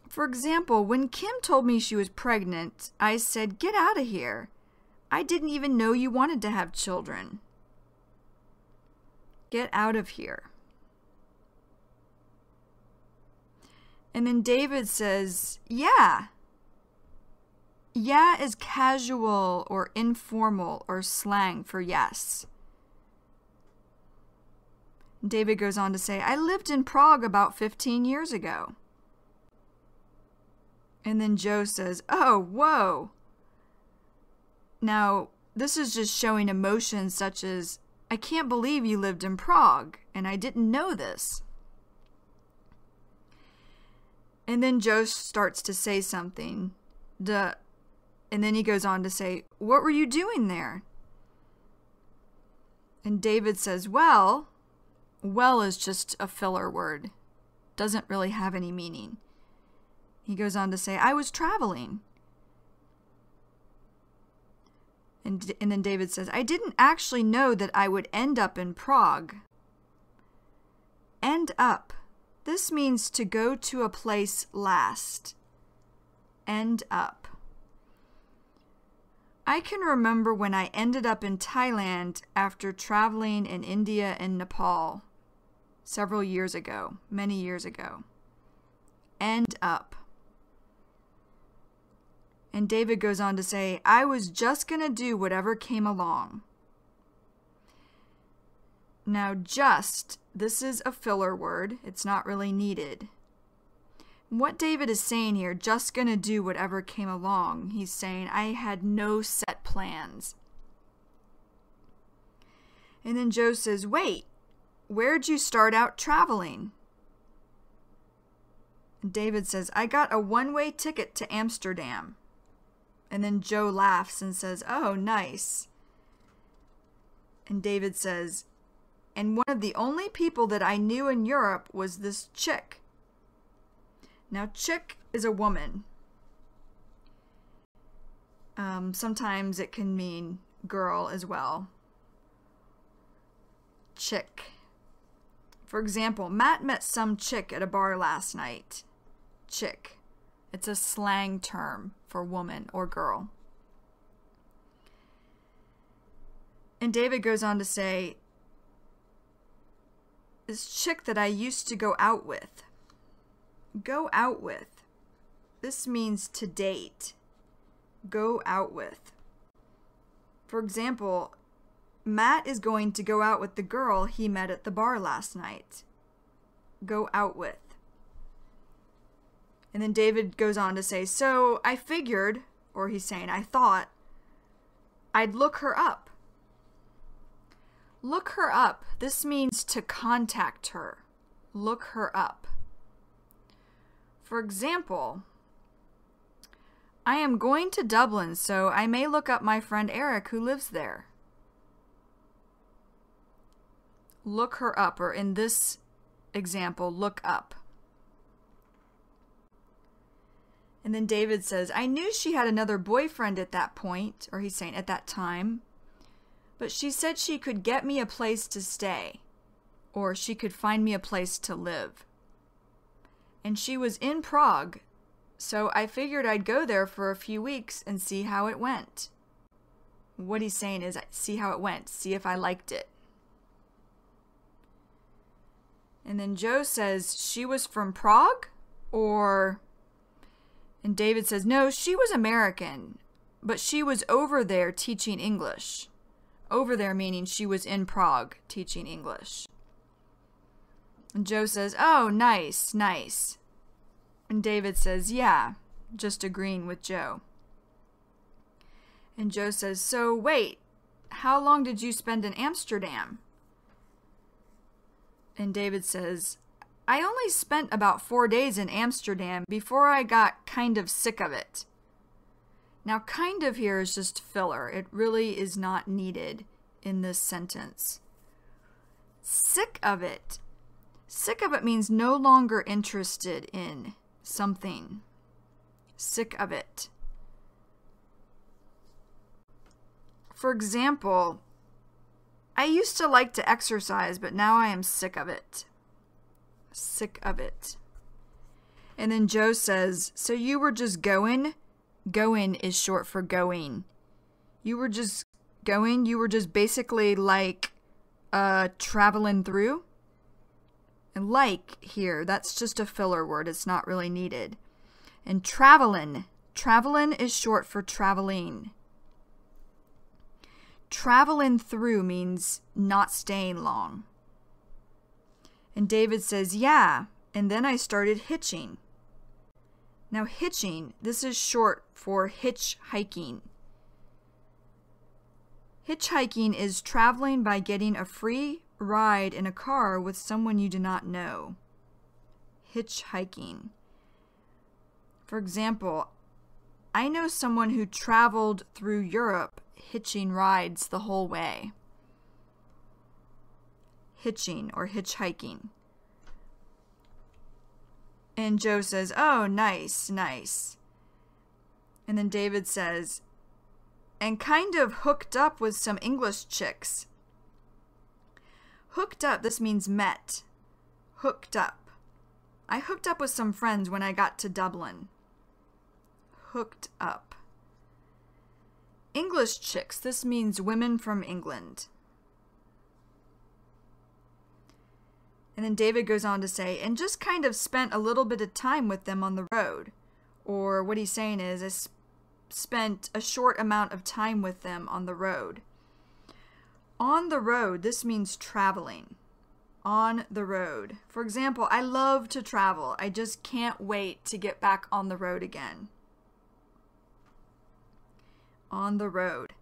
For example, when Kim told me she was pregnant, I said, "Get out of here. I didn't even know you wanted to have children." Get out of here. And then David says, "Yeah." Yeah is casual or informal or slang for yes. David goes on to say, "I lived in Prague about 15 years ago." And then Joe says, "Oh, whoa." Now, this is just showing emotions such as, "I can't believe you lived in Prague, and I didn't know this." And then Joe starts to say something. And then he goes on to say, "What were you doing there?" And David says, well is just a filler word. Doesn't really have any meaning. He goes on to say, "I was traveling." And then David says, "I didn't actually know that I would end up in Prague." End up. This means to go to a place last. End up. I can remember when I ended up in Thailand after traveling in India and Nepal several years ago, many years ago. End up. And David goes on to say, "I was just going to do whatever came along." Now, just, this is a filler word. It's not really needed. What David is saying here, just going to do whatever came along, he's saying, I had no set plans. And then Joe says, "Wait, where'd you start out traveling?" David says, I got a one-way ticket to Amsterdam. And then Joe laughs and says, oh, nice. And David says, and one of the only people that I knew in Europe was this chick. Now, chick is a woman. Sometimes it can mean girl as well. Chick. For example, Matt met some chick at a bar last night. Chick. It's a slang term for woman or girl. And David goes on to say, this chick that I used to go out with. Go out with. This means to date. Go out with. For example, Matt is going to go out with the girl he met at the bar last night. Go out with. And then David goes on to say, so I figured, or he's saying, I thought, I'd look her up. Look her up. This means to contact her. Look her up. For example, I am going to Dublin, so I may look up my friend Eric who lives there. Look her up, or in this example, look up. And then David says, I knew she had another boyfriend at that point, or he's saying at that time, but she said she could get me a place to stay, or she could find me a place to live. And she was in Prague, so I figured I'd go there for a few weeks and see how it went. What he's saying is, see how it went, see if I liked it. And then Joe says, she was from Prague? Or... And David says, no, she was American, but she was over there teaching English. Over there meaning she was in Prague teaching English. And Joe says, oh, nice, nice. And David says, yeah, just agreeing with Joe. And Joe says, so wait, how long did you spend in Amsterdam? And David says, I only spent about 4 days in Amsterdam before I got kind of sick of it. Now, kind of here is just filler. It really is not needed in this sentence. Sick of it. Sick of it means no longer interested in something. Sick of it. For example, I used to like to exercise, but now I am sick of it. Sick of it. And then Joe says, so you were just going? Going is short for going. You were just going? You were just basically like traveling through? And like here, that's just a filler word. It's not really needed. And travelin'. Travelin' is short for traveling. Travelin' through means not staying long. And David says, yeah, and then I started hitching. Now hitching, this is short for hitchhiking. Hitchhiking is traveling by getting a free ride in a car with someone you do not know. Hitchhiking. For example, I know someone who traveled through Europe hitching rides the whole way. Hitching or hitchhiking. And Joe says, oh, nice, nice. And then David says, and kind of hooked up with some English chicks. Hooked up, this means met. Hooked up. I hooked up with some friends when I got to Dublin. Hooked up. English chicks, this means women from England. And then David goes on to say, and just kind of spent a little bit of time with them on the road. Or what he's saying is, I spent a short amount of time with them on the road. On the road, this means traveling. On the road. For example, I love to travel. I just can't wait to get back on the road again. On the road.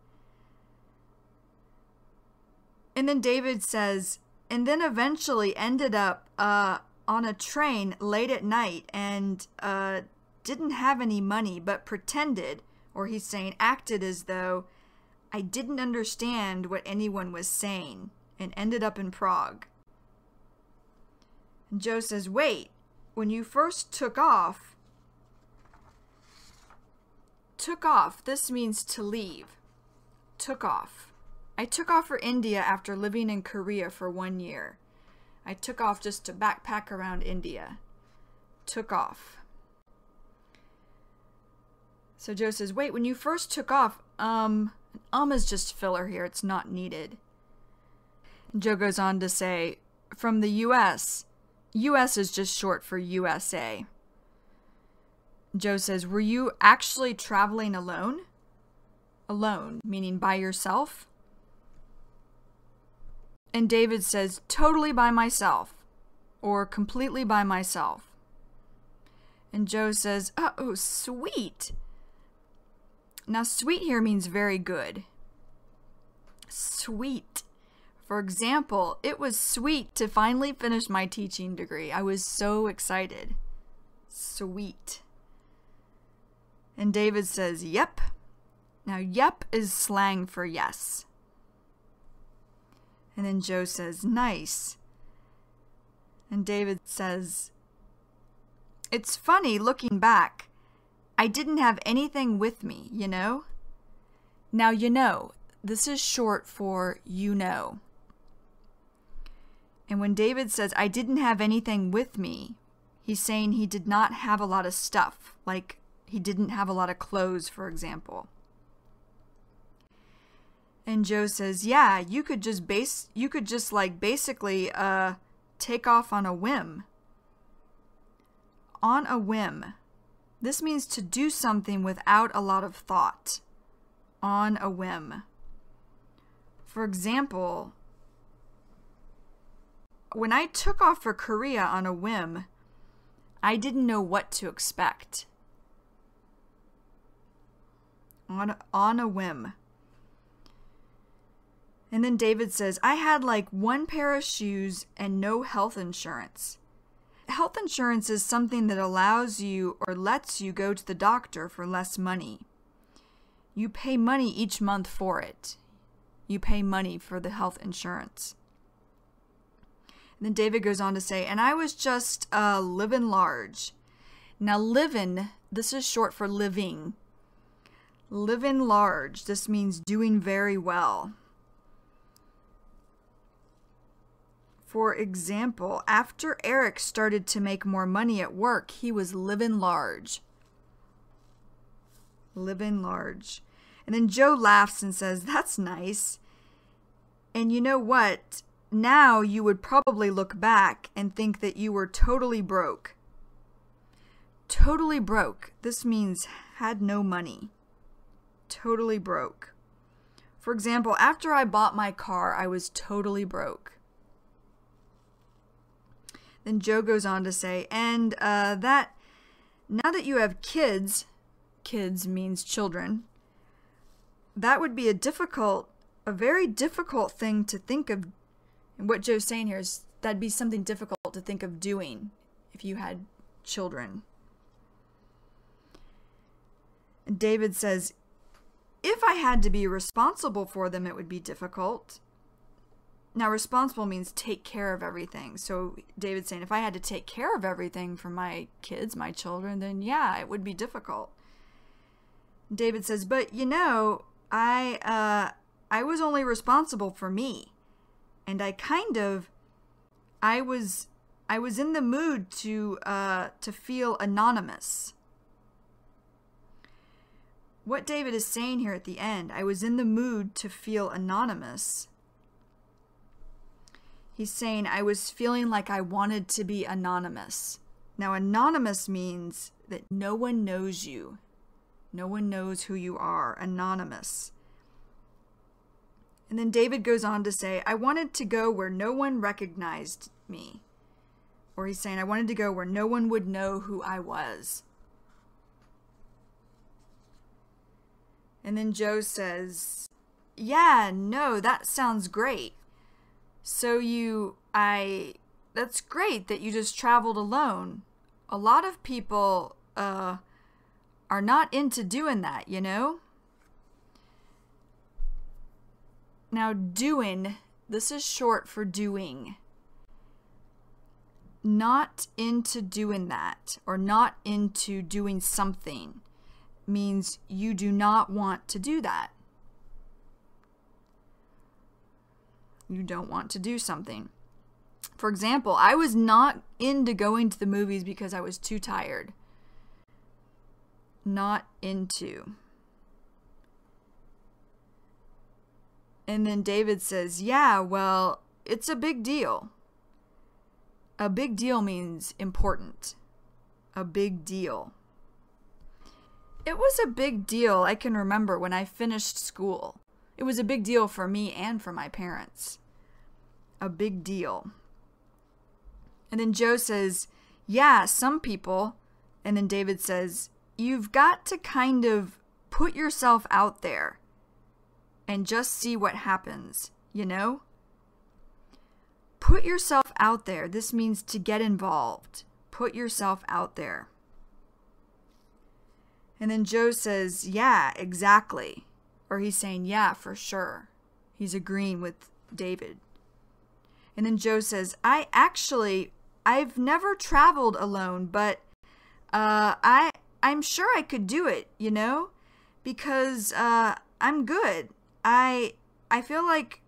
And then David says, and then eventually ended up on on a train late at night and didn't have any money, but pretended, or he's saying acted as though I didn't understand what anyone was saying, and ended up in Prague. And Joe says, wait, when you first took off, this means to leave. Took off. I took off for India after living in Korea for 1 year. I took off just to backpack around India. Took off. So Joe says, wait, when you first took off, is just filler here. It's not needed. And Joe goes on to say, from the U.S. U.S. is just short for USA. Joe says, were you actually traveling alone? Alone, meaning by yourself? And David says, totally by myself, or completely by myself. And Joe says, oh, sweet. Now, sweet here means very good. Sweet. For example, it was sweet to finally finish my teaching degree. I was so excited. Sweet. And David says, yep. Now, yep is slang for yes. And then Joe says, nice. And David says, it's funny looking back. I didn't have anything with me, you know? Now, you know, this is short for you know. And when David says, I didn't have anything with me, he's saying he did not have a lot of stuff, like he didn't have a lot of clothes, for example. And Joe says, yeah, you could just basically take off on a whim. On a whim. This means to do something without a lot of thought. On a whim. For example, when I took off for Korea on a whim, I didn't know what to expect. On a whim. And then David says, I had like one pair of shoes and no health insurance. Health insurance is something that allows you or lets you go to the doctor for less money. You pay money each month for it. You pay money for the health insurance. And then David goes on to say, and I was just living large. Now living, this is short for living. Living large, this means doing very well. For example, after Eric started to make more money at work, he was living large. Living large. And then Joe laughs and says, that's nice. And you know what? Now you would probably look back and think that you were totally broke. Totally broke. This means had no money. Totally broke. For example, after I bought my car, I was totally broke. Then Joe goes on to say, and that now that you have kids means children, that would be a very difficult thing to think of. And what Joe's saying here is that'd be something difficult to think of doing if you had children. And David says, if I had to be responsible for them, it would be difficult. Now, responsible means take care of everything. So David's saying, if I had to take care of everything for my kids, my children, then yeah, it would be difficult. David says, but you know, I was only responsible for me. And I was in the mood to feel anonymous. What David is saying here at the end, I was in the mood to feel anonymous. He's saying I was feeling like I wanted to be anonymous. Now, anonymous means that no one knows you. No one knows who you are. Anonymous. And then David goes on to say, I wanted to go where no one recognized me. Or he's saying, I wanted to go where no one would know who I was. And then Joe says, yeah, no, that sounds great. So that's great that you just traveled alone. A lot of people are not into doing that, you know? Now, doing, this is short for doing. Not into doing that, or not into doing something, means you do not want to do that. You don't want to do something. For example, I was not into going to the movies because I was too tired. Not into. And then David says, yeah, well, it's a big deal. A big deal means important. A big deal. It was a big deal, I can remember, when I finished school. It was a big deal for me and for my parents. A big deal. And then Joe says, yeah, some people. And then David says, you've got to kind of put yourself out there and just see what happens, you know? Put yourself out there. This means to get involved. Put yourself out there. And then Joe says, yeah, exactly. Or he's saying, yeah, for sure. He's agreeing with David. And then Joe says, I've never traveled alone, but I'm sure I could do it, you know? Because I'm good. I feel like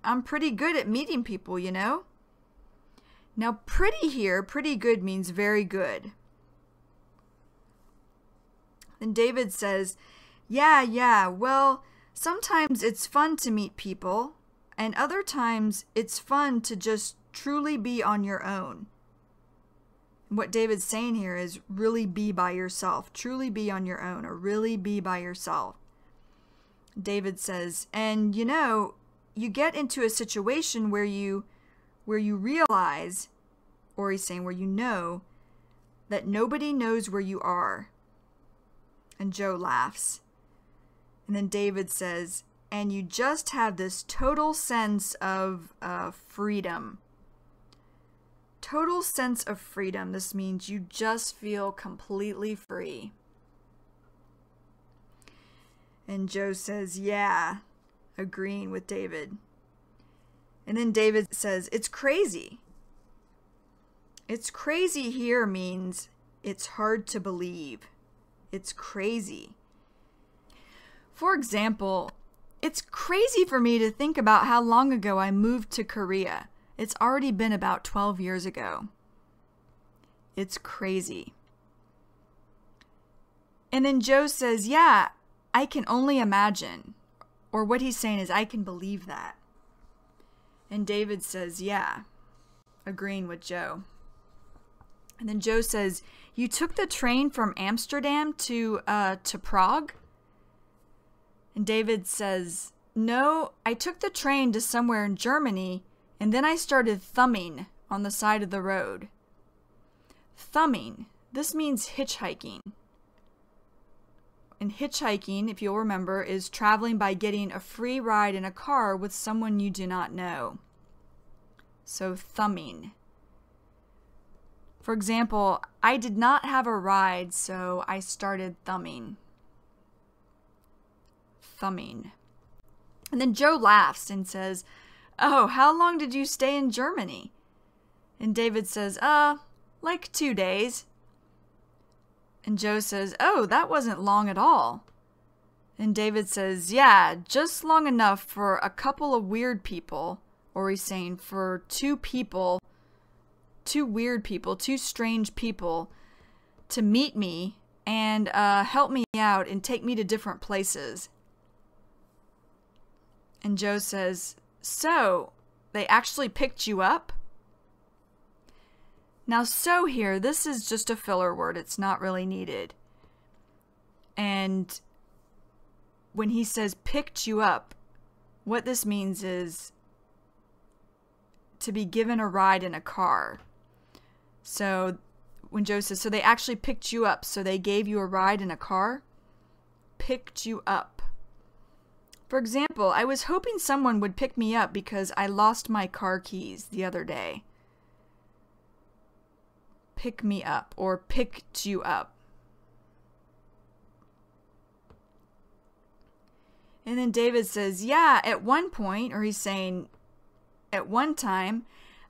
I'm pretty good at meeting people, you know? Now, pretty here, pretty good means very good. Then David says, yeah, well, sometimes it's fun to meet people, and other times it's fun to just truly be on your own. What David's saying here is really be by yourself, truly be on your own, or really be by yourself. David says, and you know, you get into a situation where you realize, or he's saying where you know, that nobody knows where you are. And Joe laughs. And then David says, and you just have this total sense of freedom. Total sense of freedom. This means you just feel completely free. And Joe says, yeah, agreeing with David. And then David says, it's crazy. It's crazy here means it's hard to believe. It's crazy. For example, it's crazy for me to think about how long ago I moved to Korea. It's already been about 12 years ago. It's crazy. And then Joe says, yeah, I can only imagine. Or what he's saying is, I can believe that. And David says, yeah, agreeing with Joe. And then Joe says, you took the train from Amsterdam to Prague? And David says, no, I took the train to somewhere in Germany, and then I started thumbing on the side of the road. Thumbing, this means hitchhiking. And hitchhiking, if you'll remember, is traveling by getting a free ride in a car with someone you do not know. So thumbing. For example, I did not have a ride, so I started thumbing. Thumbing. And then Joe laughs and says, oh, how long did you stay in Germany? And David says, like 2 days. And Joe says, oh, that wasn't long at all. And David says, yeah, just long enough for a couple of weird people, or he's saying for two weird people, two strange people, to meet me and help me out and take me to different places. And Joe says, so, they actually picked you up? Now, so here, this is just a filler word. It's not really needed. And when he says picked you up, what this means is to be given a ride in a car. So when Joe says, so they actually picked you up, so they gave you a ride in a car? Picked you up. For example, I was hoping someone would pick me up because I lost my car keys the other day. pick me up or picked you up. And then David says, yeah, at one point, or he's saying, at one time,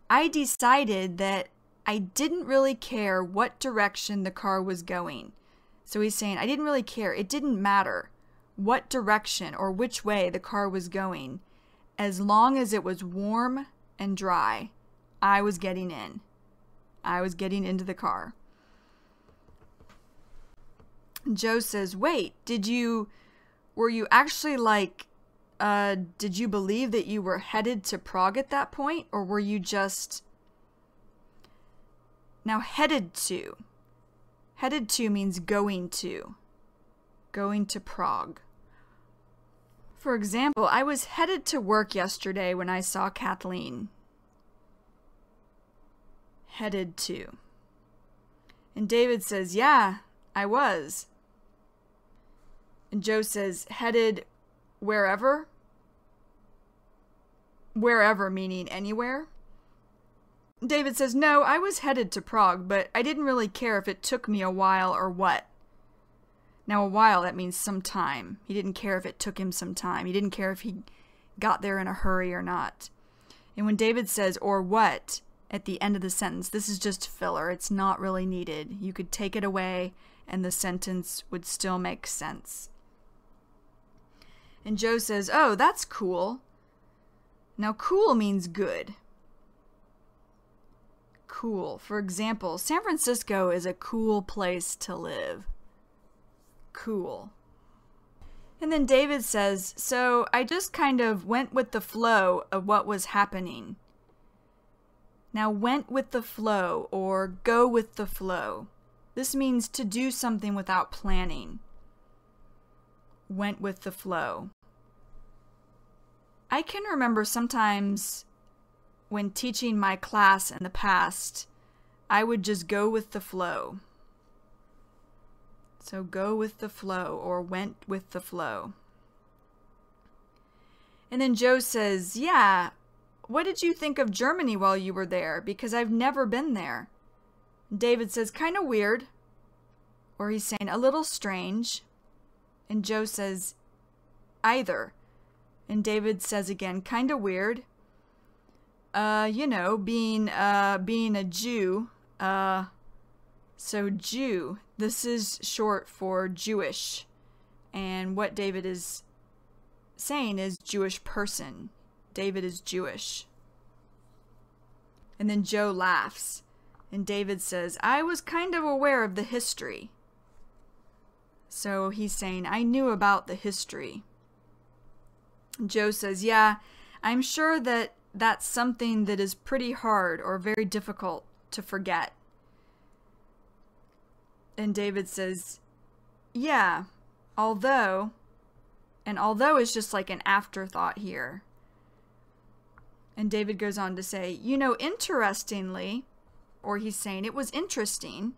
I decided that I didn't really care what direction the car was going. So he's saying, I didn't really care. It didn't matter what direction or which way the car was going. As long as it was warm and dry, I was getting in. I was getting into the car. Joe says, wait, were you actually like, did you believe that you were headed to Prague at that point? Or were you just... Now, headed to. Headed to means going to. Going to Prague. For example, I was headed to work yesterday when I saw Kathleen. Headed to. And David says, yeah, I was. And Joe says, headed wherever? Wherever meaning anywhere? David says, no, I was headed to Prague, but I didn't really care if it took me a while or what. Now, a while, that means some time. He didn't care if it took him some time. He didn't care if he got there in a hurry or not. And when David says, or what, at the end of the sentence, this is just filler. It's not really needed. You could take it away and the sentence would still make sense. And Joe says, oh, that's cool. Now, cool means good. Cool. For example, San Francisco is a cool place to live. Cool. And then David says, so I just kind of went with the flow of what was happening. Now, went with the flow or go with the flow. This means to do something without planning. Went with the flow. I can remember sometimes when teaching my class in the past, I would just go with the flow. So go with the flow or went with the flow. And then Joe says, yeah, what did you think of Germany while you were there? Because I've never been there. David says, kind of weird. Or he's saying, a little strange. And Joe says, either. And David says again, kind of weird. Being a Jew, so Jew, this is short for Jewish. And what David is saying is Jewish person. David is Jewish. And then Joe laughs. And David says, I was kind of aware of the history. So he's saying, I knew about the history. Joe says, yeah, I'm sure that that's something that is pretty hard or very difficult to forget. And David says, yeah, although is just like an afterthought here. And David goes on to say, interestingly, or he's saying it was interesting,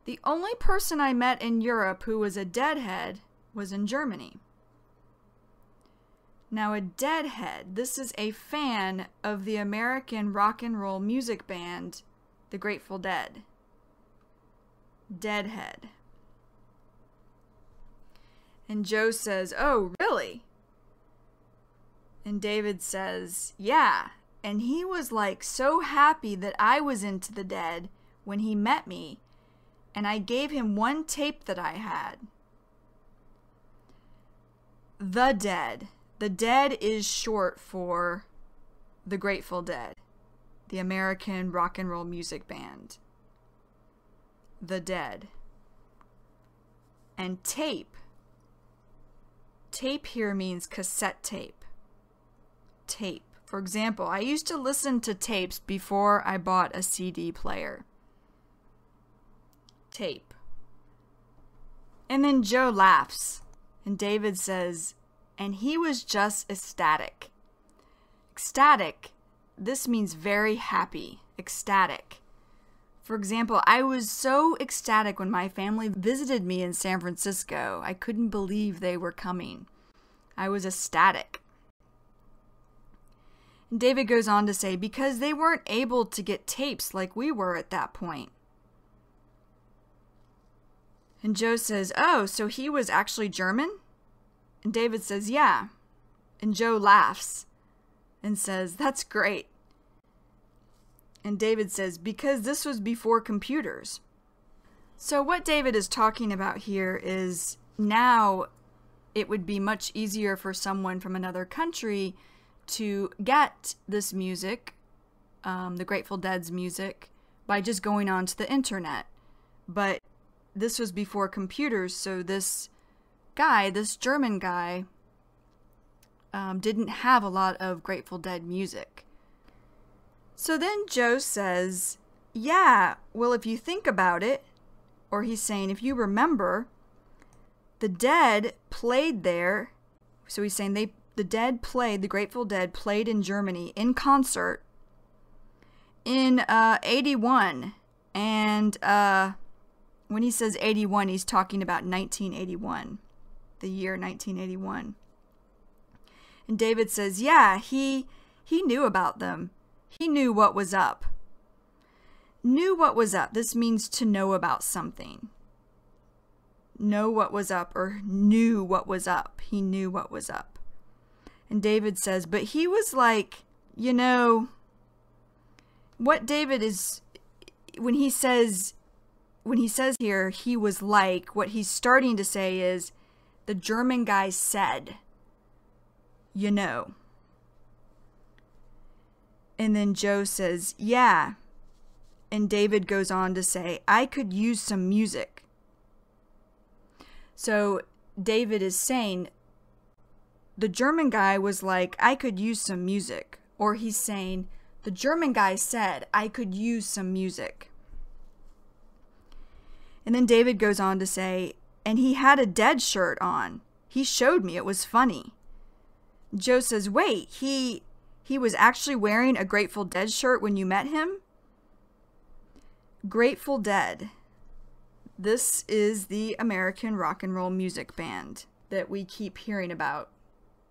the only person I met in Europe who was a deadhead was in Germany. Now, a deadhead, this is a fan of the American rock and roll music band, the Grateful Dead. Deadhead. And Joe says, oh, really? And David says, yeah. And he was like so happy that I was into the Dead when he met me, and I gave him one tape that I had. The Dead. The Dead is short for the Grateful Dead, the American rock and roll music band. The Dead. And tape. Tape here means cassette tape. Tape. For example, I used to listen to tapes before I bought a CD player. Tape. And then Joe laughs, and David says, and he was just ecstatic. Ecstatic, this means very happy, ecstatic. For example, I was so ecstatic when my family visited me in San Francisco. I couldn't believe they were coming. I was ecstatic. David goes on to say, because they weren't able to get tapes like we were at that point. And Joe says, oh, so he was actually German? And David says, yeah. And Joe laughs and says, that's great. And David says, because this was before computers. So what David is talking about here is now it would be much easier for someone from another country to get this music, the Grateful Dead's music, by just going onto the internet. But this was before computers, so this guy, this German guy, didn't have a lot of Grateful Dead music. So then Joe says, yeah, well, if you think about it, or he's saying, if you remember, the Dead played there. So he's saying the Grateful Dead played in Germany in concert in 81. And when he says 81, he's talking about 1981, the year 1981. And David says, yeah, he knew about them. He knew what was up. Knew what was up. This means to know about something. Know what was up, or knew what was up. He knew what was up. And David says, but he was like, you know, what David is, when he says here, he was like, what he's starting to say is, the German guy said, you know. And then Joe says, yeah. And David goes on to say, I could use some music. So David is saying, the German guy was like, I could use some music. Or he's saying, the German guy said, I could use some music. And then David goes on to say, and he had a Dead shirt on. He showed me. It was funny. Joe says, wait, he was actually wearing a Grateful Dead shirt when you met him? Grateful Dead. This is the American rock and roll music band that we keep hearing about.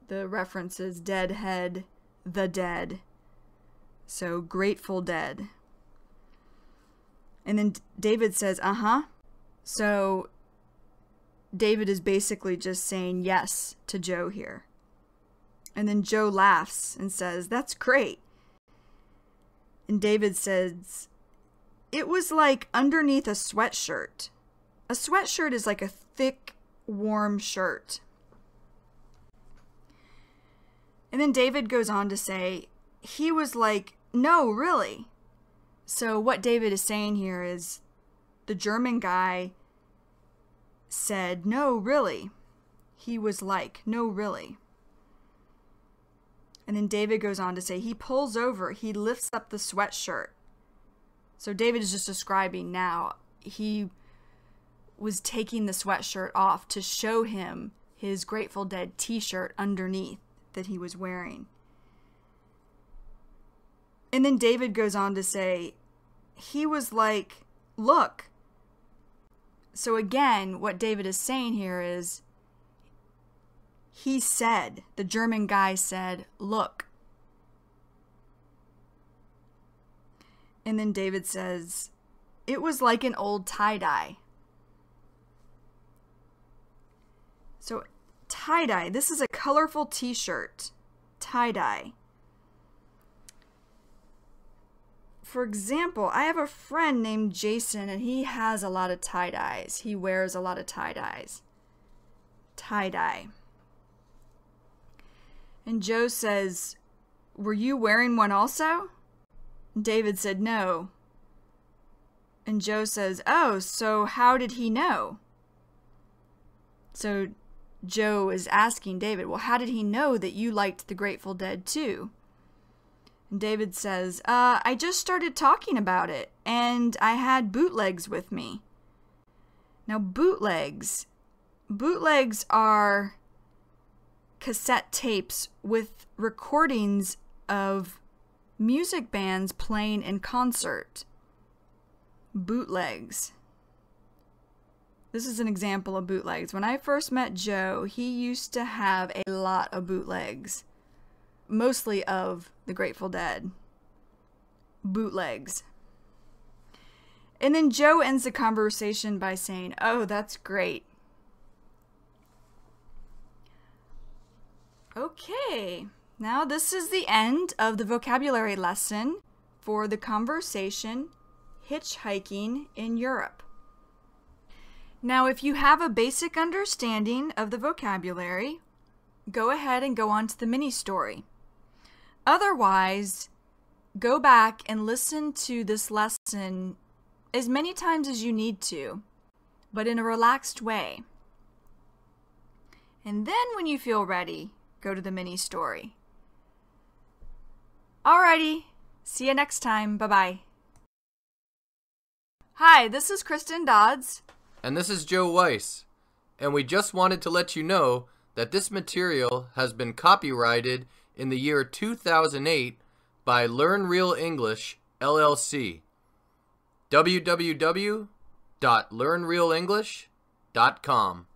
The references, Deadhead, The Dead. So, Grateful Dead. And then David says, uh-huh. So, David is basically just saying yes to Joe here. And then Joe laughs and says, that's great. And David says, it was like underneath a sweatshirt. A sweatshirt is like a thick, warm shirt. And then David goes on to say, he was like, no, really. So what David is saying here is, the German guy said, no, really. He was like, no, really. And then David goes on to say, he pulls over, he lifts up the sweatshirt. So David is just describing now, he was taking the sweatshirt off to show him his Grateful Dead t-shirt underneath that he was wearing. And then David goes on to say, he was like, look. So again, what David is saying here is, he said, the German guy said, look. And then David says, it was like an old tie-dye. So tie-dye, this is a colorful t-shirt. Tie-dye. For example, I have a friend named Jason, and he has a lot of tie-dyes. He wears a lot of tie-dyes. Tie-dye. And Joe says, were you wearing one also? David said, no. And Joe says, oh, so how did he know? So Joe is asking David, well, how did he know that you liked the Grateful Dead too? And David says, I just started talking about it, and I had bootlegs with me. Now, bootlegs are cassette tapes with recordings of music bands playing in concert. Bootlegs. This is an example of bootlegs. When I first met Joe, he used to have a lot of bootlegs. mostly of the Grateful Dead. Bootlegs. And then Joe ends the conversation by saying, "Oh, that's great." Okay, now this is the end of the vocabulary lesson for the conversation hitchhiking in Europe. Now, if you have a basic understanding of the vocabulary, go ahead and go on to the mini story. Otherwise, go back and listen to this lesson as many times as you need to, but in a relaxed way. And then when you feel ready, go to the mini story. Alrighty, see you next time. Bye-bye. Hi, this is Kristen Dodds. And this is Joe Weiss. And we just wanted to let you know that this material has been copyrighted in the year 2008 by Learn Real English, LLC. www.learnrealenglish.com